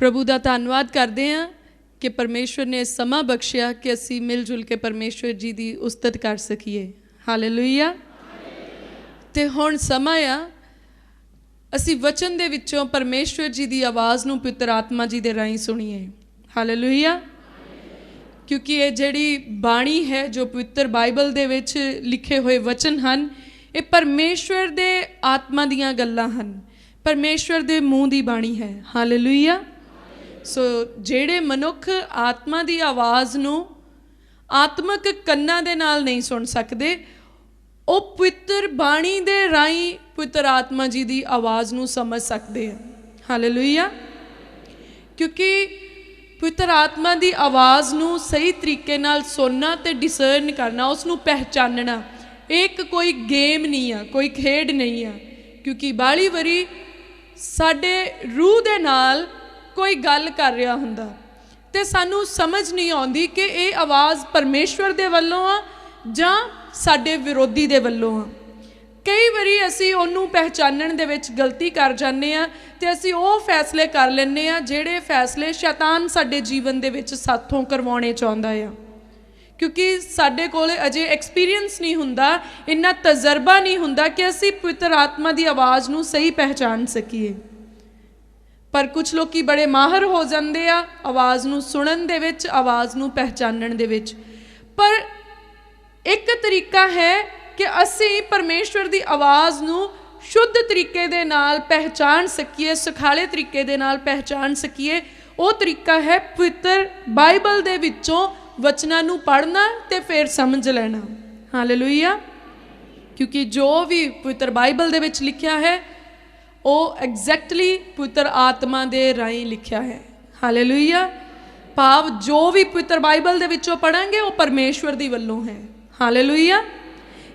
प्रभु का धन्यवाद करते हैं कि परमेश्वर ने समा बख्शिया कि असी मिल जुल के परमेश्वर जी की उस्तत कर सकीए। हालेलुया। ते हुण समा आ असी वचन दे विचों परमेश्वर जी की आवाज़ नूं पवित्र आत्मा जी दे राहीं सुणीए। हालेलुया। क्योंकि ये जिहड़ी बाणी है जो पवित्र बाइबल दे विच लिखे हुए वचन हन, ये परमेश्वर दे आत्मा दीयां गल्लां हन, परमेश्वर दे मूँह दी बाणी है। हालेलुया। सो जेड़े मनुख आत्मा दी आवाज़ नूं आत्मक कन्नां दे नाल नहीं सुन सकदे, वो पवित्र बाणी दे राहीं पवित्र आत्मा जी दी आवाज़ नूं समझ सकदे हैं। हालेलुया। क्योंकि पवित्र आत्मा दी आवाज़ नूं सही तरीके नाल सुनना ते डिसर्न करना, उसनूं पहचानना एक कोई गेम नहीं है, कोई खेड नहीं है। क्योंकि बाली वारी साडे रूह दे नाल कोई गल कर रहा हुंदा ते सानू समझ नहीं आउंदी कि ये आवाज़ परमेश्वर दे वल्लों आ जां साडे विरोधी दे वल्लों आ। कई बारी असी उहनूं पहचानण दे विच गलती कर जाने आ ते असी वो फैसले कर लैंदे आ जिहड़े फैसले शैतान साडे जीवन दे विच साथों करवाउणे चाहुंदा आ। क्योंकि साडे कोल अजे एक्सपीरियंस नहीं हुंदा, इन्ना तजर्बा नहीं हुंदा कि असी पवित्र आत्मा दी आवाज़ नूं सही पहचान सकीए। पर कुछ लोग बड़े माहर हो जाते आ आवाज़ नूं सुनन दे विच, आवाज़ नूं पहचानण दे विच। पर एक तरीका है कि असी परमेश्वर दी आवाज़ नूं शुद्ध तरीके दे नाल पहचान सकीए, सुखाले तरीके दे नाल पहचान सकीए। वो तरीका है पवित्र बाइबल दे विचों वचनां नूं पढ़ना ते फिर समझ लेना। हालेलुया। क्योंकि जो भी पवित्र बाइबल दे विच लिखिया है वो एग्जैक्टली पवित्र आत्मा दे राहीं लिखिया है। हालेलुया। भाव जो भी पवित्र बाइबल दे विचों पढ़ांगे वो परमेश्वर दी वल्लों है। हालेलुया।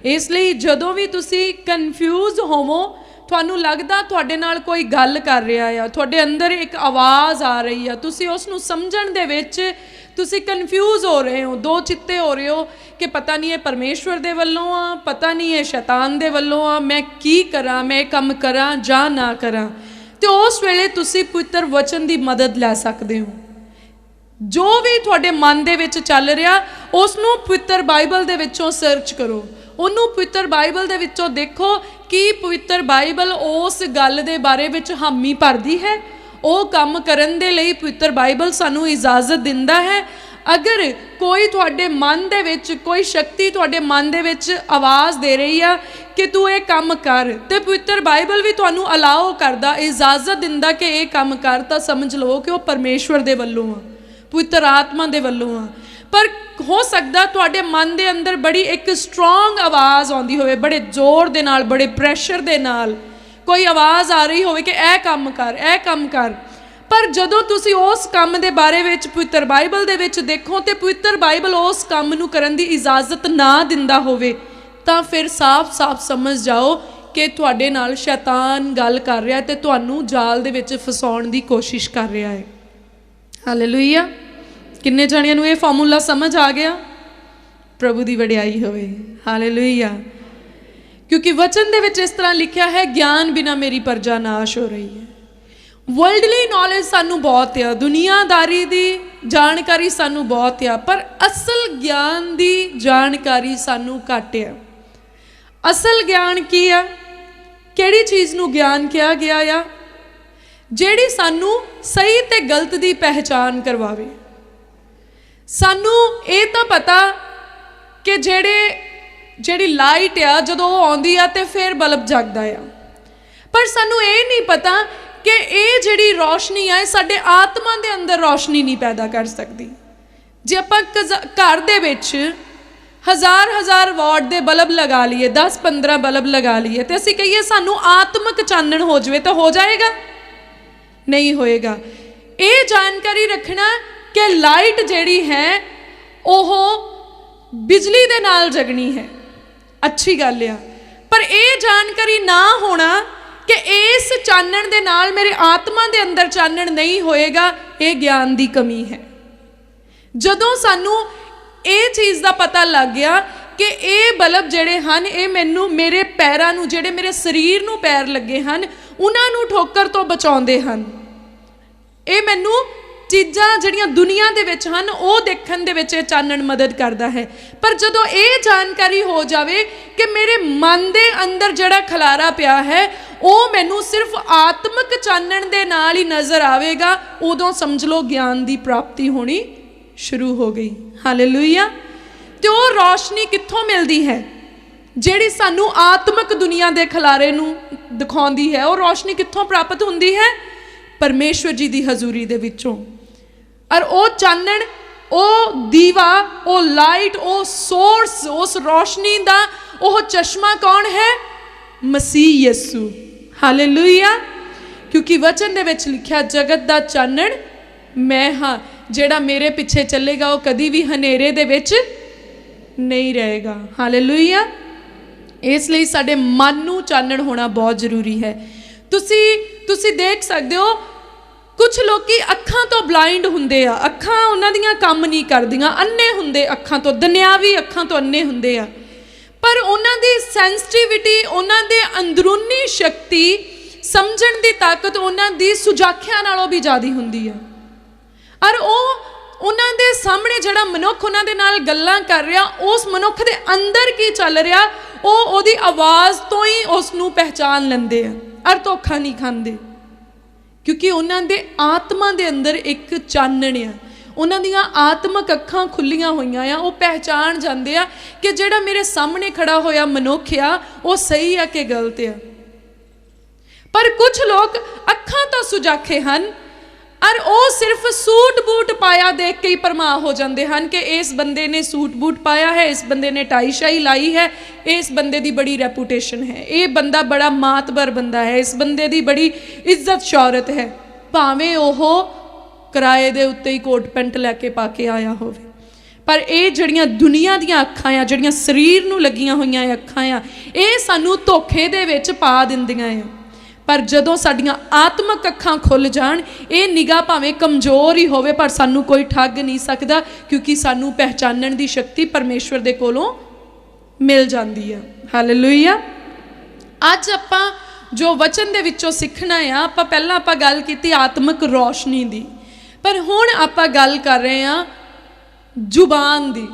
इसलिए जदों भी तुसी कन्फ्यूज होवो, तुहानू लगदा तुहाडे नाल कोई गल कर रहा है, तुहाडे अंदर एक आवाज़ आ रही है, तुसी उसनू समझण दे विच तुसी कन्फ्यूज हो रहे हो, दो चित्ते हो रहे हो कि पता नहीं है परमेश्वर दे वल्लों आ, पता नहीं है शैतान दे वल्लों आ, मैं की करा, मैं कम करा जां ना करा। तो उस वेले तुसी पवित्र वचन की मदद लै सकते हो। जो भी तुहाडे मन दे विच चल रहा उसनू पवित्र बाइबल दे विचों सर्च करो, उन्होंने पवित्र बाइबल दे विचों देखो कि पवित्र बाइबल उस गल दे बारे विच हामी भरदी है, वो काम करन दे लई पवित्र बाइबल सानू इजाजत दिंदा है। अगर कोई तुहाडे मन दे विच कोई शक्ति तुहाडे मन दे विच आवाज़ दे रही है कि तू ये काम कर, तो पवित्र बाइबल भी तुहानू अलाओ करदा, इजाजत दिंदा कि ये काम कर, तो समझ लो कि वो परमेश्वर दे वल्लों आ, पवित्र आत्मा दे वल्लों आ। पर हो सकता तुहाडे मन दे अंदर बड़ी एक स्ट्रोंग आवाज़ आउंदी होवे, बड़े जोर दे नाल, बड़े प्रैशर दे नाल कोई आवाज़ आ रही होवे कि ऐ काम कर, ऐ काम कर। पर जदों तुसी उस काम दे बारे विच पवित्र बाइबल दे विच देखो तो पवित्र बाइबल उस काम नूं करन दी इजाजत ना दिंदा होवे, तां फिर साफ साफ समझ जाओ कि तुहाडे नाल शैतान गल कर रहा ते तुहानू जाल दे विच फसाउण दी कोशिश कर रहा है। हालेलुया। किन्ने जणियां नूं ये फार्मूला समझ आ गया? प्रभु दी वडियाई होवे। हालेलुया। क्योंकि वचन दे विच इस तरह लिखा है, ज्ञान बिना मेरी प्रजा नाश हो रही है। वर्ल्डली नॉलेज सानू बहुत है, दुनियादारी दी जानकारी सानू बहुत है, पर असल ज्ञान दी जानकारी सानू घट है। असल ज्ञान की है? किहड़ी चीज़ नू ज्ञान कहा गया या जिहड़ी सानू सही ते गलत दी पहचान करवावे। सानू ये तो पता कि जिहड़ी लाइट आ जदों आउंदी आ ते फिर बल्ब जगदा आ, पर सानू ये नहीं पता कि ये जिहड़ी रोशनी है साडे आत्मा दे अंदर रोशनी नहीं पैदा कर सकती। जे आपां घर दे विच हज़ार हज़ार वाट दे बल्ब लगा लिए, 10-15 बल्ब लगा लिए, तो असीं कहिए सानू आत्मक चानण हो जाए, तो हो जाएगा? नहीं होएगा। ये जानकारी रखना कि लाइट जिहड़ी है ओह बिजली दे नाल जगनी है, अच्छी गल आ, पर यह जानकारी ना होना कि इस चानण दे नाल मेरे आत्मा दे अंदर चानण नहीं होएगा, ये ज्ञान दी कमी है। जदों सानू ये चीज़ का पता लग गया कि ये बल्ब जिहड़े हन ये मैनू मेरे पैरां नू, जिहड़े मेरे शरीर नू पैर लगे हन, उन्हां नू ठोकर तो बचाउंदे हन, ਇਹ ਮੈਨੂੰ ਚੀਜ਼ਾਂ ਜਿਹੜੀਆਂ ਦੁਨੀਆ ਦੇ ਵਿੱਚ ਹਨ ਉਹ ਦੇਖਣ ਦੇ ਵਿੱਚ ਇਹ ਚਾਨਣ ਮਦਦ ਕਰਦਾ ਹੈ। ਪਰ ਜਦੋਂ ਇਹ ਜਾਣਕਾਰੀ ਹੋ ਜਾਵੇ ਕਿ ਮੇਰੇ ਮਨ ਦੇ ਅੰਦਰ ਜਿਹੜਾ ਖਲਾਰਾ ਪਿਆ ਹੈ ਉਹ ਮੈਨੂੰ ਸਿਰਫ ਆਤਮਿਕ ਚਾਨਣ ਦੇ ਨਾਲ ਹੀ ਨਜ਼ਰ ਆਵੇਗਾ, ਉਦੋਂ ਸਮਝ ਲਓ ਗਿਆਨ ਦੀ ਪ੍ਰਾਪਤੀ ਹੋਣੀ ਸ਼ੁਰੂ ਹੋ ਗਈ। ਹਾਲੇਲੂਇਆ। ਤੇ ਉਹ ਰੌਸ਼ਨੀ ਕਿੱਥੋਂ ਮਿਲਦੀ ਹੈ ਜਿਹੜੀ ਸਾਨੂੰ ਆਤਮਿਕ ਦੁਨੀਆ ਦੇ ਖਲਾਰੇ ਨੂੰ ਦਿਖਾਉਂਦੀ ਹੈ? ਉਹ ਰੌਸ਼ਨੀ ਕਿੱਥੋਂ ਪ੍ਰਾਪਤ ਹੁੰਦੀ ਹੈ? ਪਰਮੇਸ਼ਵਰ ਜੀ ਦੀ ਹਜ਼ੂਰੀ ਦੇ ਵਿੱਚੋਂ। ਔਰ ਉਹ ਚਾਨਣ, ਉਹ ਦੀਵਾ, ਉਹ ਲਾਈਟ, ਉਹ ਸੋਰਸ, ਉਸ ਰੌਸ਼ਨੀ ਦਾ ਉਹ ਚਸ਼ਮਾ ਕੌਣ ਹੈ? ਮਸੀਹ ਯਿਸੂ। ਹਾਲੇਲੂਇਆ। ਕਿਉਂਕਿ ਵਚਨ ਦੇ ਵਿੱਚ ਲਿਖਿਆ, ਜਗਤ ਦਾ ਚਾਨਣ ਮੈਂ ਹਾਂ, ਜਿਹੜਾ ਮੇਰੇ ਪਿੱਛੇ ਚੱਲੇਗਾ ਉਹ ਕਦੀ ਵੀ ਹਨੇਰੇ ਦੇ ਵਿੱਚ ਨਹੀਂ ਰਹੇਗਾ। ਹਾਲੇਲੂਇਆ। ਇਸ ਲਈ ਸਾਡੇ ਮਨ ਨੂੰ ਚਾਨਣ ਹੋਣਾ ਬਹੁਤ ਜ਼ਰੂਰੀ ਹੈ। ਤੁਸੀਂ ਦੇਖ ਸਕਦੇ ਹੋ ਕੁਝ ਲੋਕੀ ਅੱਖਾਂ ਤੋਂ ਬਲਾਈਂਡ ਹੁੰਦੇ ਆ, ਅੱਖਾਂ ਉਹਨਾਂ ਦੀਆਂ ਕੰਮ ਨਹੀਂ ਕਰਦੀਆਂ, ਅੰਨੇ ਹੁੰਦੇ ਅੱਖਾਂ ਤੋਂ, ਦੁਨਿਆਵੀ ਅੱਖਾਂ ਤੋਂ ਅੰਨੇ ਹੁੰਦੇ ਆ। ਪਰ ਉਹਨਾਂ ਦੀ ਸੈਂਸਿਟੀਵਿਟੀ, ਉਹਨਾਂ ਦੇ ਅੰਦਰੂਨੀ ਸ਼ਕਤੀ, ਸਮਝਣ ਦੀ ਤਾਕਤ ਉਹਨਾਂ ਦੀ ਸੁਜਾਖਿਆਂ ਨਾਲੋਂ ਵੀ ਜ਼ਿਆਦਾ ਹੁੰਦੀ ਹੈ। ਔਰ ਉਹਨਾਂ ਦੇ ਸਾਹਮਣੇ ਜਿਹੜਾ ਮਨੁੱਖ ਉਹਨਾਂ ਦੇ ਨਾਲ ਗੱਲਾਂ ਕਰ ਰਿਹਾ, ਉਸ ਮਨੁੱਖ ਦੇ ਅੰਦਰ ਕੀ ਚੱਲ ਰਿਹਾ ਉਹ ਉਹਦੀ ਆਵਾਜ਼ ਤੋਂ ਹੀ ਉਸ ਨੂੰ ਪਹਿਚਾਨ ਲੈਂਦੇ ਆ। ਔਰ ਧੋਖਾ ਨਹੀਂ ਖਾਂਦੇ, ਕਿਉਂਕਿ ਉਹਨਾਂ ਦੇ ਆਤਮਾ ਦੇ ਅੰਦਰ ਇੱਕ ਚਾਨਣ ਆ, ਉਹਨਾਂ ਦੀਆਂ ਆਤਮਕ ਅੱਖਾਂ ਖੁੱਲੀਆਂ ਹੋਈਆਂ ਆ। ਉਹ ਪਹਿਚਾਨ ਜਾਂਦੇ ਆ ਕਿ ਜਿਹੜਾ ਮੇਰੇ ਸਾਹਮਣੇ ਖੜਾ ਹੋਇਆ ਮਨੁੱਖ ਆ ਉਹ ਸਹੀ ਆ ਕਿ ਗਲਤ ਆ। ਪਰ ਕੁਝ ਲੋਕ ਅੱਖਾਂ ਤੋਂ ਸੁਜਾਖੇ ਹਨ ਔਰ ਉਹ ਸਿਰਫ ਸੂਟ ਬੂਟ ਪਾਇਆ ਦੇਖ ਕੇ ਹੀ ਪਰਮਾ ਹੋ ਜਾਂਦੇ ਹਨ ਕਿ ਇਸ ਬੰਦੇ ਨੇ ਸੂਟ ਬੂਟ ਪਾਇਆ ਹੈ, ਇਸ ਬੰਦੇ ਨੇ ਟਾਈ ਸ਼ਾਈ ਲਾਈ ਹੈ, ਇਸ ਬੰਦੇ ਦੀ ਬੜੀ ਰੈਪੂਟੇਸ਼ਨ ਹੈ, ਇਹ ਬੰਦਾ ਬੜਾ ਮਾਤਬਰ ਬੰਦਾ ਹੈ, ਇਸ ਬੰਦੇ ਦੀ ਬੜੀ ਇੱਜ਼ਤ ਸ਼ੌਹਰਤ ਹੈ, ਭਾਵੇਂ ਉਹ ਕਿਰਾਏ ਦੇ ਉੱਤੇ ਹੀ ਕੋਟ ਪੈਂਟ ਲੈ ਕੇ ਪਾ ਕੇ ਆਇਆ ਹੋਵੇ। ਪਰ ਇਹ ਜਿਹੜੀਆਂ ਦੁਨੀਆ ਦੀਆਂ ਅੱਖਾਂ ਆ, ਜਿਹੜੀਆਂ ਸਰੀਰ ਨੂੰ ਲੱਗੀਆਂ ਹੋਈਆਂ ਅੱਖਾਂ ਆ, ਇਹ ਸਾਨੂੰ ਧੋਖੇ ਦੇ ਵਿੱਚ ਪਾ ਦਿੰਦੀਆਂ ਆ। ਪਰ ਜਦੋਂ ਸਾਡੀਆਂ ਆਤਮਕ ਅੱਖਾਂ ਖੁੱਲ ਜਾਣ, ਇਹ ਨਿਗਾਹ ਭਾਵੇਂ ਕਮਜ਼ੋਰ ਹੀ ਹੋਵੇ ਪਰ ਸਾਨੂੰ ਕੋਈ ਠੱਗ ਨਹੀਂ ਸਕਦਾ, ਕਿਉਂਕਿ ਸਾਨੂੰ ਪਹਿਚਾਨਣ ਦੀ ਸ਼ਕਤੀ ਪਰਮੇਸ਼ਵਰ ਦੇ ਕੋਲੋਂ ਮਿਲ ਜਾਂਦੀ ਹੈ। ਹਾਲੇਲੂਇਆ। ਅੱਜ ਆਪਾਂ ਜੋ ਵਚਨ ਦੇ ਵਿੱਚੋਂ ਸਿੱਖਣਾ ਆ, ਪਹਿਲਾਂ ਗੱਲ ਕੀਤੀ ਆਤਮਿਕ ਰੌਸ਼ਨੀ ਦੀ, ਪਰ ਹੁਣ ਆਪਾਂ ਗੱਲ ਕਰ ਰਹੇ ਹਾਂ ਜ਼ੁਬਾਨ ਦੀ।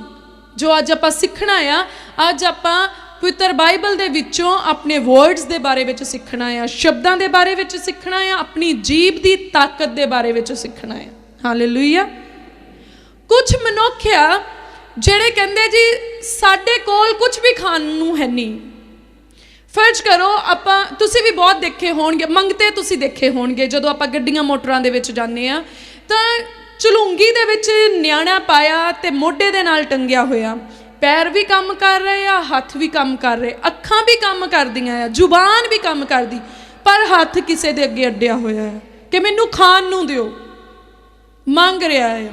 ਜੋ ਅੱਜ ਆਪਾਂ ਸਿੱਖਣਾ ਆ, ਅੱਜ ਆਪਾਂ ਪਵਿੱਤਰ ਬਾਈਬਲ ਦੇ ਵਿੱਚੋਂ ਆਪਣੇ ਵਰਡਸ ਦੇ ਬਾਰੇ ਵਿੱਚ ਸਿੱਖਣਾ ਆ, ਸ਼ਬਦਾਂ ਦੇ ਬਾਰੇ ਵਿੱਚ ਸਿੱਖਣਾ ਆ, ਆਪਣੀ ਜੀਭ ਦੀ ਤਾਕਤ ਦੇ ਬਾਰੇ ਵਿੱਚ ਸਿੱਖਣਾ ਆ। ਹਾਲੇਲੂਇਆ। ਕੁਝ ਮਨੁੱਖ ਆ ਜਿਹੜੇ ਕਹਿੰਦੇ ਜੀ ਸਾਡੇ ਕੋਲ ਕੁਝ ਵੀ ਖਾਣ ਨੂੰ ਹੈ ਨਹੀਂ। ਫਰਜ਼ ਕਰੋ ਤੁਸੀਂ ਵੀ ਬਹੁਤ ਦੇਖੇ ਹੋਣਗੇ, ਮੰਗਤੇ ਤੁਸੀਂ ਦੇਖੇ ਹੋਣਗੇ, ਜਦੋਂ ਆਪਾਂ ਗੱਡੀਆਂ ਮੋਟਰਾਂ ਦੇ ਵਿੱਚ ਜਾਂਦੇ ਆ ਤਾਂ ਚਲੂੰਗੀ ਦੇ ਵਿੱਚ ਨਿਆਣਾ ਪਾਇਆ ਤੇ ਮੋਢੇ ਦੇ ਨਾਲ ਟੰਗਿਆ ਹੋਇਆ, ਪੈਰ ਵੀ ਕੰਮ ਕਰ ਰਹੇ ਆ, ਹੱਥ ਵੀ ਕੰਮ ਕਰ ਰਹੇ, ਅੱਖਾਂ ਵੀ ਕੰਮ ਕਰਦੀਆਂ ਆ, ਜ਼ੁਬਾਨ ਵੀ ਕੰਮ ਕਰਦੀ, ਪਰ ਹੱਥ ਕਿਸੇ ਦੇ ਅੱਗੇ ਅੱਡਿਆ ਹੋਇਆ ਹੈ ਕਿ ਮੈਨੂੰ ਖਾਣ ਨੂੰ ਦਿਓ, ਮੰਗ ਰਿਹਾ ਹੈ।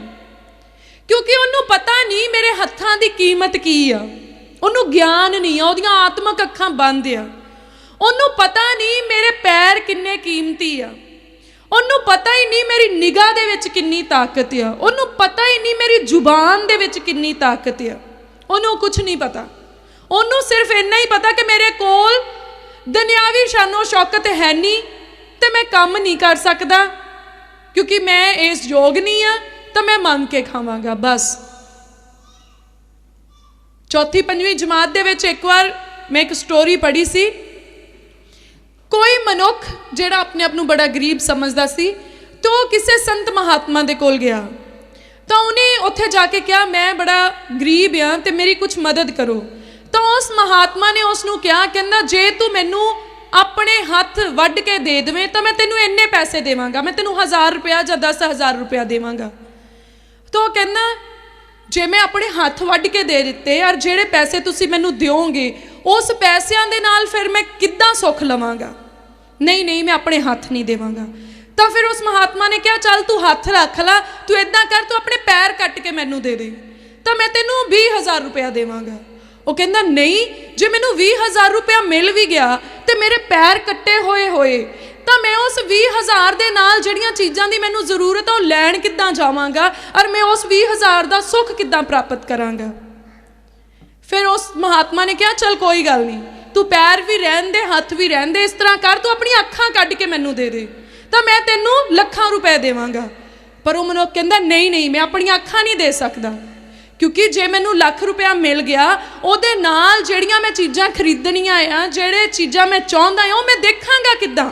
ਕਿਉਂਕਿ ਉਹਨੂੰ ਪਤਾ ਨਹੀਂ ਮੇਰੇ ਹੱਥਾਂ ਦੀ ਕੀਮਤ ਕੀ ਆ, ਉਹਨੂੰ ਗਿਆਨ ਨਹੀਂ ਆ, ਉਹਦੀਆਂ ਆਤਮਕ ਅੱਖਾਂ ਬੰਦ ਆ। ਉਹਨੂੰ ਪਤਾ ਨਹੀਂ ਮੇਰੇ ਪੈਰ ਕਿੰਨੇ ਕੀਮਤੀ ਆ, ਉਹਨੂੰ ਪਤਾ ਹੀ ਨਹੀਂ ਮੇਰੀ ਨਿਗਾਹ ਦੇ ਵਿੱਚ ਕਿੰਨੀ ਤਾਕਤ ਆ, ਉਹਨੂੰ ਪਤਾ ਹੀ ਨਹੀਂ ਮੇਰੀ ਜ਼ੁਬਾਨ ਦੇ ਵਿੱਚ ਕਿੰਨੀ ਤਾਕਤ ਆ। ਉਹਨੂੰ ਕੁਝ ਨਹੀਂ ਪਤਾ, ਉਹਨੂੰ ਸਿਰਫ ਇੰਨਾ ਹੀ ਪਤਾ ਕਿ ਮੇਰੇ ਕੋਲ ਦੁਨਿਆਵੀ ਸ਼ਾਨੋ ਸ਼ੌਕਤ ਹੈ ਨਹੀਂ ਤੇ ਮੈਂ ਕੰਮ ਨਹੀਂ ਕਰ ਸਕਦਾ, ਕਿਉਂਕਿ ਮੈਂ ਇਸ ਯੋਗ ਨਹੀਂ ਆ, ਤਾਂ ਮੈਂ ਮੰਗ ਕੇ ਖਾਵਾਂਗਾ ਬਸ। ਚੌਥੀ ਪੰਜਵੀਂ ਜਮਾਤ ਦੇ ਵਿੱਚ ਇੱਕ ਵਾਰ ਮੈਂ ਇੱਕ ਸਟੋਰੀ ਪੜ੍ਹੀ ਸੀ। ਕੋਈ ਮਨੁੱਖ ਜਿਹੜਾ ਆਪਣੇ ਆਪ ਨੂੰ ਬੜਾ ਗਰੀਬ ਸਮਝਦਾ ਸੀ, ਤਾਂ ਉਹ ਕਿਸੇ ਸੰਤ ਮਹਾਤਮਾ ਦੇ ਕੋਲ ਗਿਆ, ਤਾਂ ਉਹਨੇ ਉੱਥੇ ਜਾ ਕੇ ਕਿਹਾ ਮੈਂ ਬੜਾ ਗਰੀਬ ਹਾਂ ਤੇ ਮੇਰੀ ਕੁਝ ਮਦਦ ਕਰੋ। ਤਾਂ ਉਸ ਮਹਾਤਮਾ ਨੇ ਉਸ ਨੂੰ ਕਿਹਾ, ਕਹਿੰਦਾ ਜੇ ਤੂੰ ਮੈਨੂੰ ਆਪਣੇ ਹੱਥ ਵੱਢ ਕੇ ਦੇ ਦੇਵੇਂ ਤਾਂ ਮੈਂ ਤੈਨੂੰ ਇੰਨੇ ਪੈਸੇ ਦੇਵਾਂਗਾ, ਮੈਂ ਤੈਨੂੰ 1000 ਰੁਪਇਆ ਜਾਂ 10,000 ਰੁਪਇਆ ਦੇਵਾਂਗਾ। ਤਾਂ ਉਹ ਕਹਿੰਦਾ ਜੇ ਮੈਂ ਆਪਣੇ ਹੱਥ ਵੱਢ ਕੇ ਦੇ ਦਿੱਤੇ ਔਰ ਜਿਹੜੇ ਪੈਸੇ ਤੁਸੀਂ ਮੈਨੂੰ ਦਿਓਗੇ ਉਸ ਪੈਸਿਆਂ ਦੇ ਨਾਲ ਫਿਰ ਮੈਂ ਕਿੱਦਾਂ ਸੁੱਖ ਲਵਾਂਗਾ? ਨਹੀਂ ਮੈਂ ਆਪਣੇ ਹੱਥ ਨਹੀਂ ਦੇਵਾਂਗਾ। ਤਾਂ ਫਿਰ ਉਸ ਮਹਾਤਮਾ ਨੇ ਕਿਹਾ ਚੱਲ ਤੂੰ ਹੱਥ ਰੱਖ ਲਾ, ਤੂੰ ਇਦਾਂ ਕਰ ਤੂੰ ਆਪਣੇ ਪੈਰ ਕੱਟ ਕੇ ਮੈਨੂੰ ਦੇ ਦੇ ਤਾਂ ਮੈਂ ਤੈਨੂੰ 20,000 ਰੁਪਇਆ ਦੇਵਾਂਗਾ। ਉਹ ਕਹਿੰਦਾ ਨਹੀਂ, ਜੇ ਮੈਨੂੰ 20,000 ਰੁਪਇਆ ਮਿਲ ਵੀ ਗਿਆ ਤੇ ਮੇਰੇ ਪੈਰ ਕੱਟੇ ਹੋਏ ਤਾਂ ਮੈਂ ਉਸ 20,000 ਦੇ ਨਾਲ ਜਿਹੜੀਆਂ ਚੀਜ਼ਾਂ ਦੀ ਮੈਨੂੰ ਜ਼ਰੂਰਤ ਆ ਉਹ ਲੈਣ ਕਿੱਦਾਂ ਜਾਵਾਂਗਾ ਔਰ ਮੈਂ ਉਸ 20,000 ਦਾ ਸੁੱਖ ਕਿੱਦਾਂ ਪ੍ਰਾਪਤ ਕਰਾਂਗਾ? ਫਿਰ ਉਸ ਮਹਾਤਮਾ ਨੇ ਕਿਹਾ ਚੱਲ ਕੋਈ ਗੱਲ ਨਹੀਂ, ਤੂੰ ਪੈਰ ਵੀ ਰਹਿਣ ਦੇ ਹੱਥ ਵੀ ਰਹਿਣ ਦੇ, ਇਸ ਤਰ੍ਹਾਂ ਕਰ ਤੂੰ ਆਪਣੀਆਂ ਅੱਖਾਂ ਕੱਢ ਕੇ ਮੈਨੂੰ ਦੇ ਦੇ ਤਾਂ ਮੈਂ ਤੈਨੂੰ ਲੱਖਾਂ ਰੁਪਏ ਦੇਵਾਂਗਾ। पर वो मनुख कहता नहीं नहीं, मैं अपन अखां नहीं दे सकता, क्योंकि जे मैनू लाख रुपया मिल गया ਉਹਦੇ ਨਾਲ ਜਿਹੜੀਆਂ मैं चीज़ां खरीदनियां आ, ਜਿਹੜੇ चीज़ां मैं चाਹੁੰਦਾ ਆ, ਉਹ मैं देखांगा किद्दां।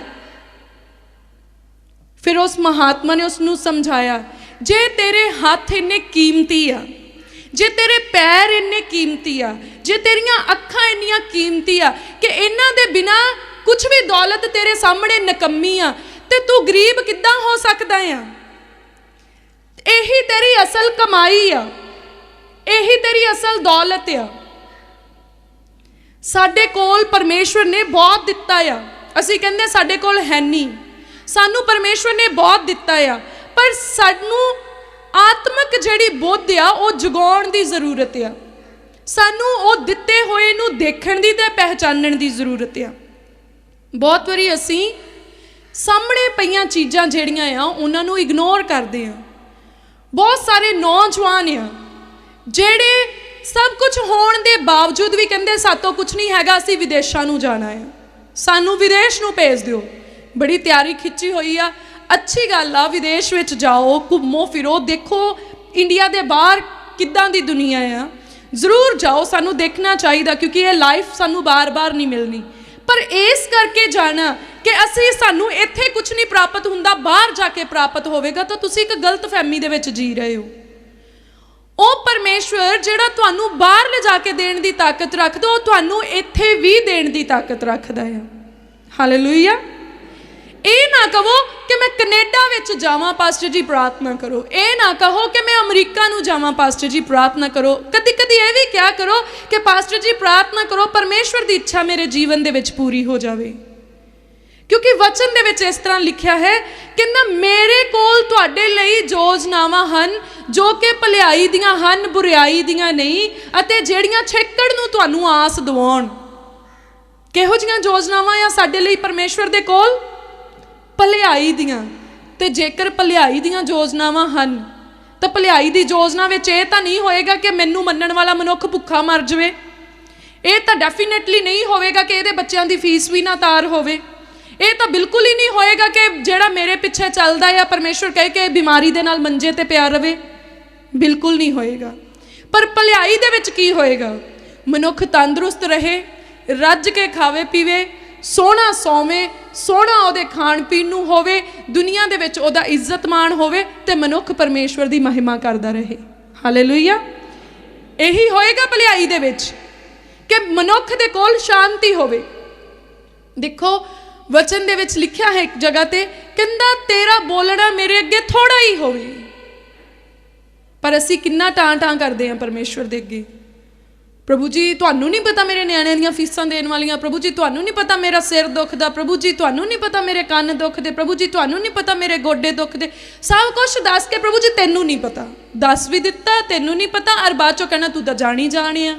फिर उस महात्मा ने उसनू समझाया, जे तेरे हथ इन्ने कीमती आ, जे तेरे पैर इन्ने कीमती आ, जे तेरियां अखां इन्नियां कीमती आ कि इन्हां दे बिना कुछ भी दौलत तेरे सामने नकम्मी आ, ते तू गरीब किद्दां हो सकदा आ। यही तेरी असल कमाई आ, यही तेरी असल दौलत आ। साडे कोल परमेश्वर ने बहुत दिता आ, असीं कहंदे साडे कोल है नहीं, सानू परमेश्वर ने बहुत दिता आ, पर सानू आत्मक जिहड़ी बुद्ध आ वो जगाउण दी जरूरत आ। सानू वो दिते होए नू देखण दी ते पहचानण दी जरूरत आ। बहुत वारी असीं सामणे पईयां चीज़ां जिहड़ियां आ उन्हां नू इग्नोर करदे आ। बहुत सारे नौजवान आ ਜਿਹੜੇ सब कुछ होने के बावजूद भी कहते सातों कुछ नहीं हैगा, असीं विदेशों नूं जाना है, सानू विदेश नूं भेज दिओ। बड़ी तैयारी खिंची हुई आ, अच्छी गल आ, विदेश विच जाओ, घूमो फिरो, देखो इंडिया के बाहर किद्दां दी दुनिया आ, जरूर जाओ, सानू देखना चाहिए, क्योंकि ये लाइफ सानू बार बार नहीं मिलनी। पर इस करके जाना कि असीं सानू इत्थे कुछ नहीं प्राप्त हुंदा, बाहर जाके प्राप्त होवेगा, तो तुसीं एक गलत फहमी दे विच जी रहे हो। ਉਹ परमेश्वर ਜਿਹੜਾ ਤੁਹਾਨੂੰ ਬਾਹਰ ਲਿਜਾ ਕੇ ਦੇਣ ਦੀ ਤਾਕਤ ਰੱਖਦਾ, ਉਹ ਤੁਹਾਨੂੰ ਇੱਥੇ ਵੀ ਦੇਣ ਦੀ ਤਾਕਤ ਰੱਖਦਾ ਹੈ। ਹਾਲੇਲੂਇਆ। ਇਹ ਨਾ ਕਹੋ ਕਿ ਮੈਂ ਕੈਨੇਡਾ ਵਿੱਚ ਜਾਵਾਂ ਪਾਸਟਰ ਜੀ ਪ੍ਰਾਰਥਨਾ ਕਰੋ, ਇਹ ਨਾ ਕਹੋ ਕਿ ਮੈਂ ਅਮਰੀਕਾ ਨੂੰ ਜਾਵਾਂ ਪਾਸਟਰ ਜੀ ਪ੍ਰਾਰਥਨਾ ਕਰੋ। ਕਦੀ ਕਦੀ ਇਹ ਵੀ ਕਿਹਾ ਕਰੋ ਕਿ ਪਾਸਟਰ ਜੀ ਪ੍ਰਾਰਥਨਾ ਕਰੋ ਪਰਮੇਸ਼ਵਰ ਦੀ ਇੱਛਾ ਮੇਰੇ ਜੀਵਨ ਦੇ ਵਿੱਚ ਪੂਰੀ ਹੋ ਜਾਵੇ, क्योंकि वचन दे विच इस तरह लिखा है, कहंदा मेरे कोल तुहाडे लई योजनावां हन जो कि भलाई दियां हन, बुराई दियां नहीं, अते जेड़ियां छेकड़ नूं तुहानूं आस दिवाउण। किहो जिहियां योजनावां आ साडे लई परमेश्वर दे कोल? भलाई दियां। ते जेकर भलाई दियां योजनावां हन तां भलाई दी योजना विच इह तां नहीं होएगा कि मैनूं मन्नण वाला मनुख भुक्खा मर जावे, इह तां डेफिनेटली नहीं होएगा कि इहदे बच्चों की फीस भी ना तार होवे, ਇਹ ਤਾਂ ਬਿਲਕੁਲ ਹੀ ਨਹੀਂ ਹੋਏਗਾ ਕਿ ਜਿਹੜਾ ਮੇਰੇ ਪਿੱਛੇ ਚੱਲਦਾ ਆ ਪਰਮੇਸ਼ਵਰ ਕਹੇ ਕਿ ਬਿਮਾਰੀ ਦੇ ਨਾਲ ਮੰਜੇ ਤੇ ਪਿਆ ਰਵੇ, ਬਿਲਕੁਲ ਨਹੀਂ ਹੋਏਗਾ। ਪਰ ਭਲਾਈ ਦੇ ਵਿੱਚ ਕੀ ਹੋਏਗਾ? ਮਨੁੱਖ ਤੰਦਰੁਸਤ ਰਹੇ, ਰੱਜ ਕੇ ਖਾਵੇ ਪੀਵੇ, ਸੋਹਣਾ ਸੌਵੇਂ, ਸੋਹਣਾ ਉਹਦੇ ਖਾਣ ਪੀਣ ਨੂੰ ਹੋਵੇ, ਦੁਨੀਆ ਦੇ ਵਿੱਚ ਉਹਦਾ ਇੱਜ਼ਤ ਮਾਣ ਹੋਵੇ, ਤੇ ਮਨੁੱਖ ਪਰਮੇਸ਼ਵਰ ਦੀ ਮਹਿਮਾ ਕਰਦਾ ਰਹੇ। ਹਾਲੇਲੂਇਆ। ਇਹੀ ਹੋਏਗਾ ਭਲਾਈ ਦੇ ਵਿੱਚ ਕਿ ਮਨੁੱਖ ਦੇ ਕੋਲ ਸ਼ਾਂਤੀ ਹੋਵੇ। देखो वचन दे विच लिखिया है एक जगह ते, कहंदा तेरा बोलना मेरे अगे थोड़ा ही होवे, पर असी किन्ना टां टां करते हैं परमेश्वर दे अगे। प्रभु जी तुहानू नहीं पता मेरे न्याणियां दीयां फीसां देण वालियां, प्रभु जी तुहानू नहीं पता मेरा सिर दुखदा, प्रभु जी तुहानू नहीं पता मेरे कन्न दुखदे, प्रभु जी तुहानू नहीं पता मेरे गोडे दुखदे, सब कुछ दस के प्रभु जी तैनू नहीं पता, दस भी दिता तैनू नहीं पता, और बाद चों कहना तू तां जाणी जाणिया।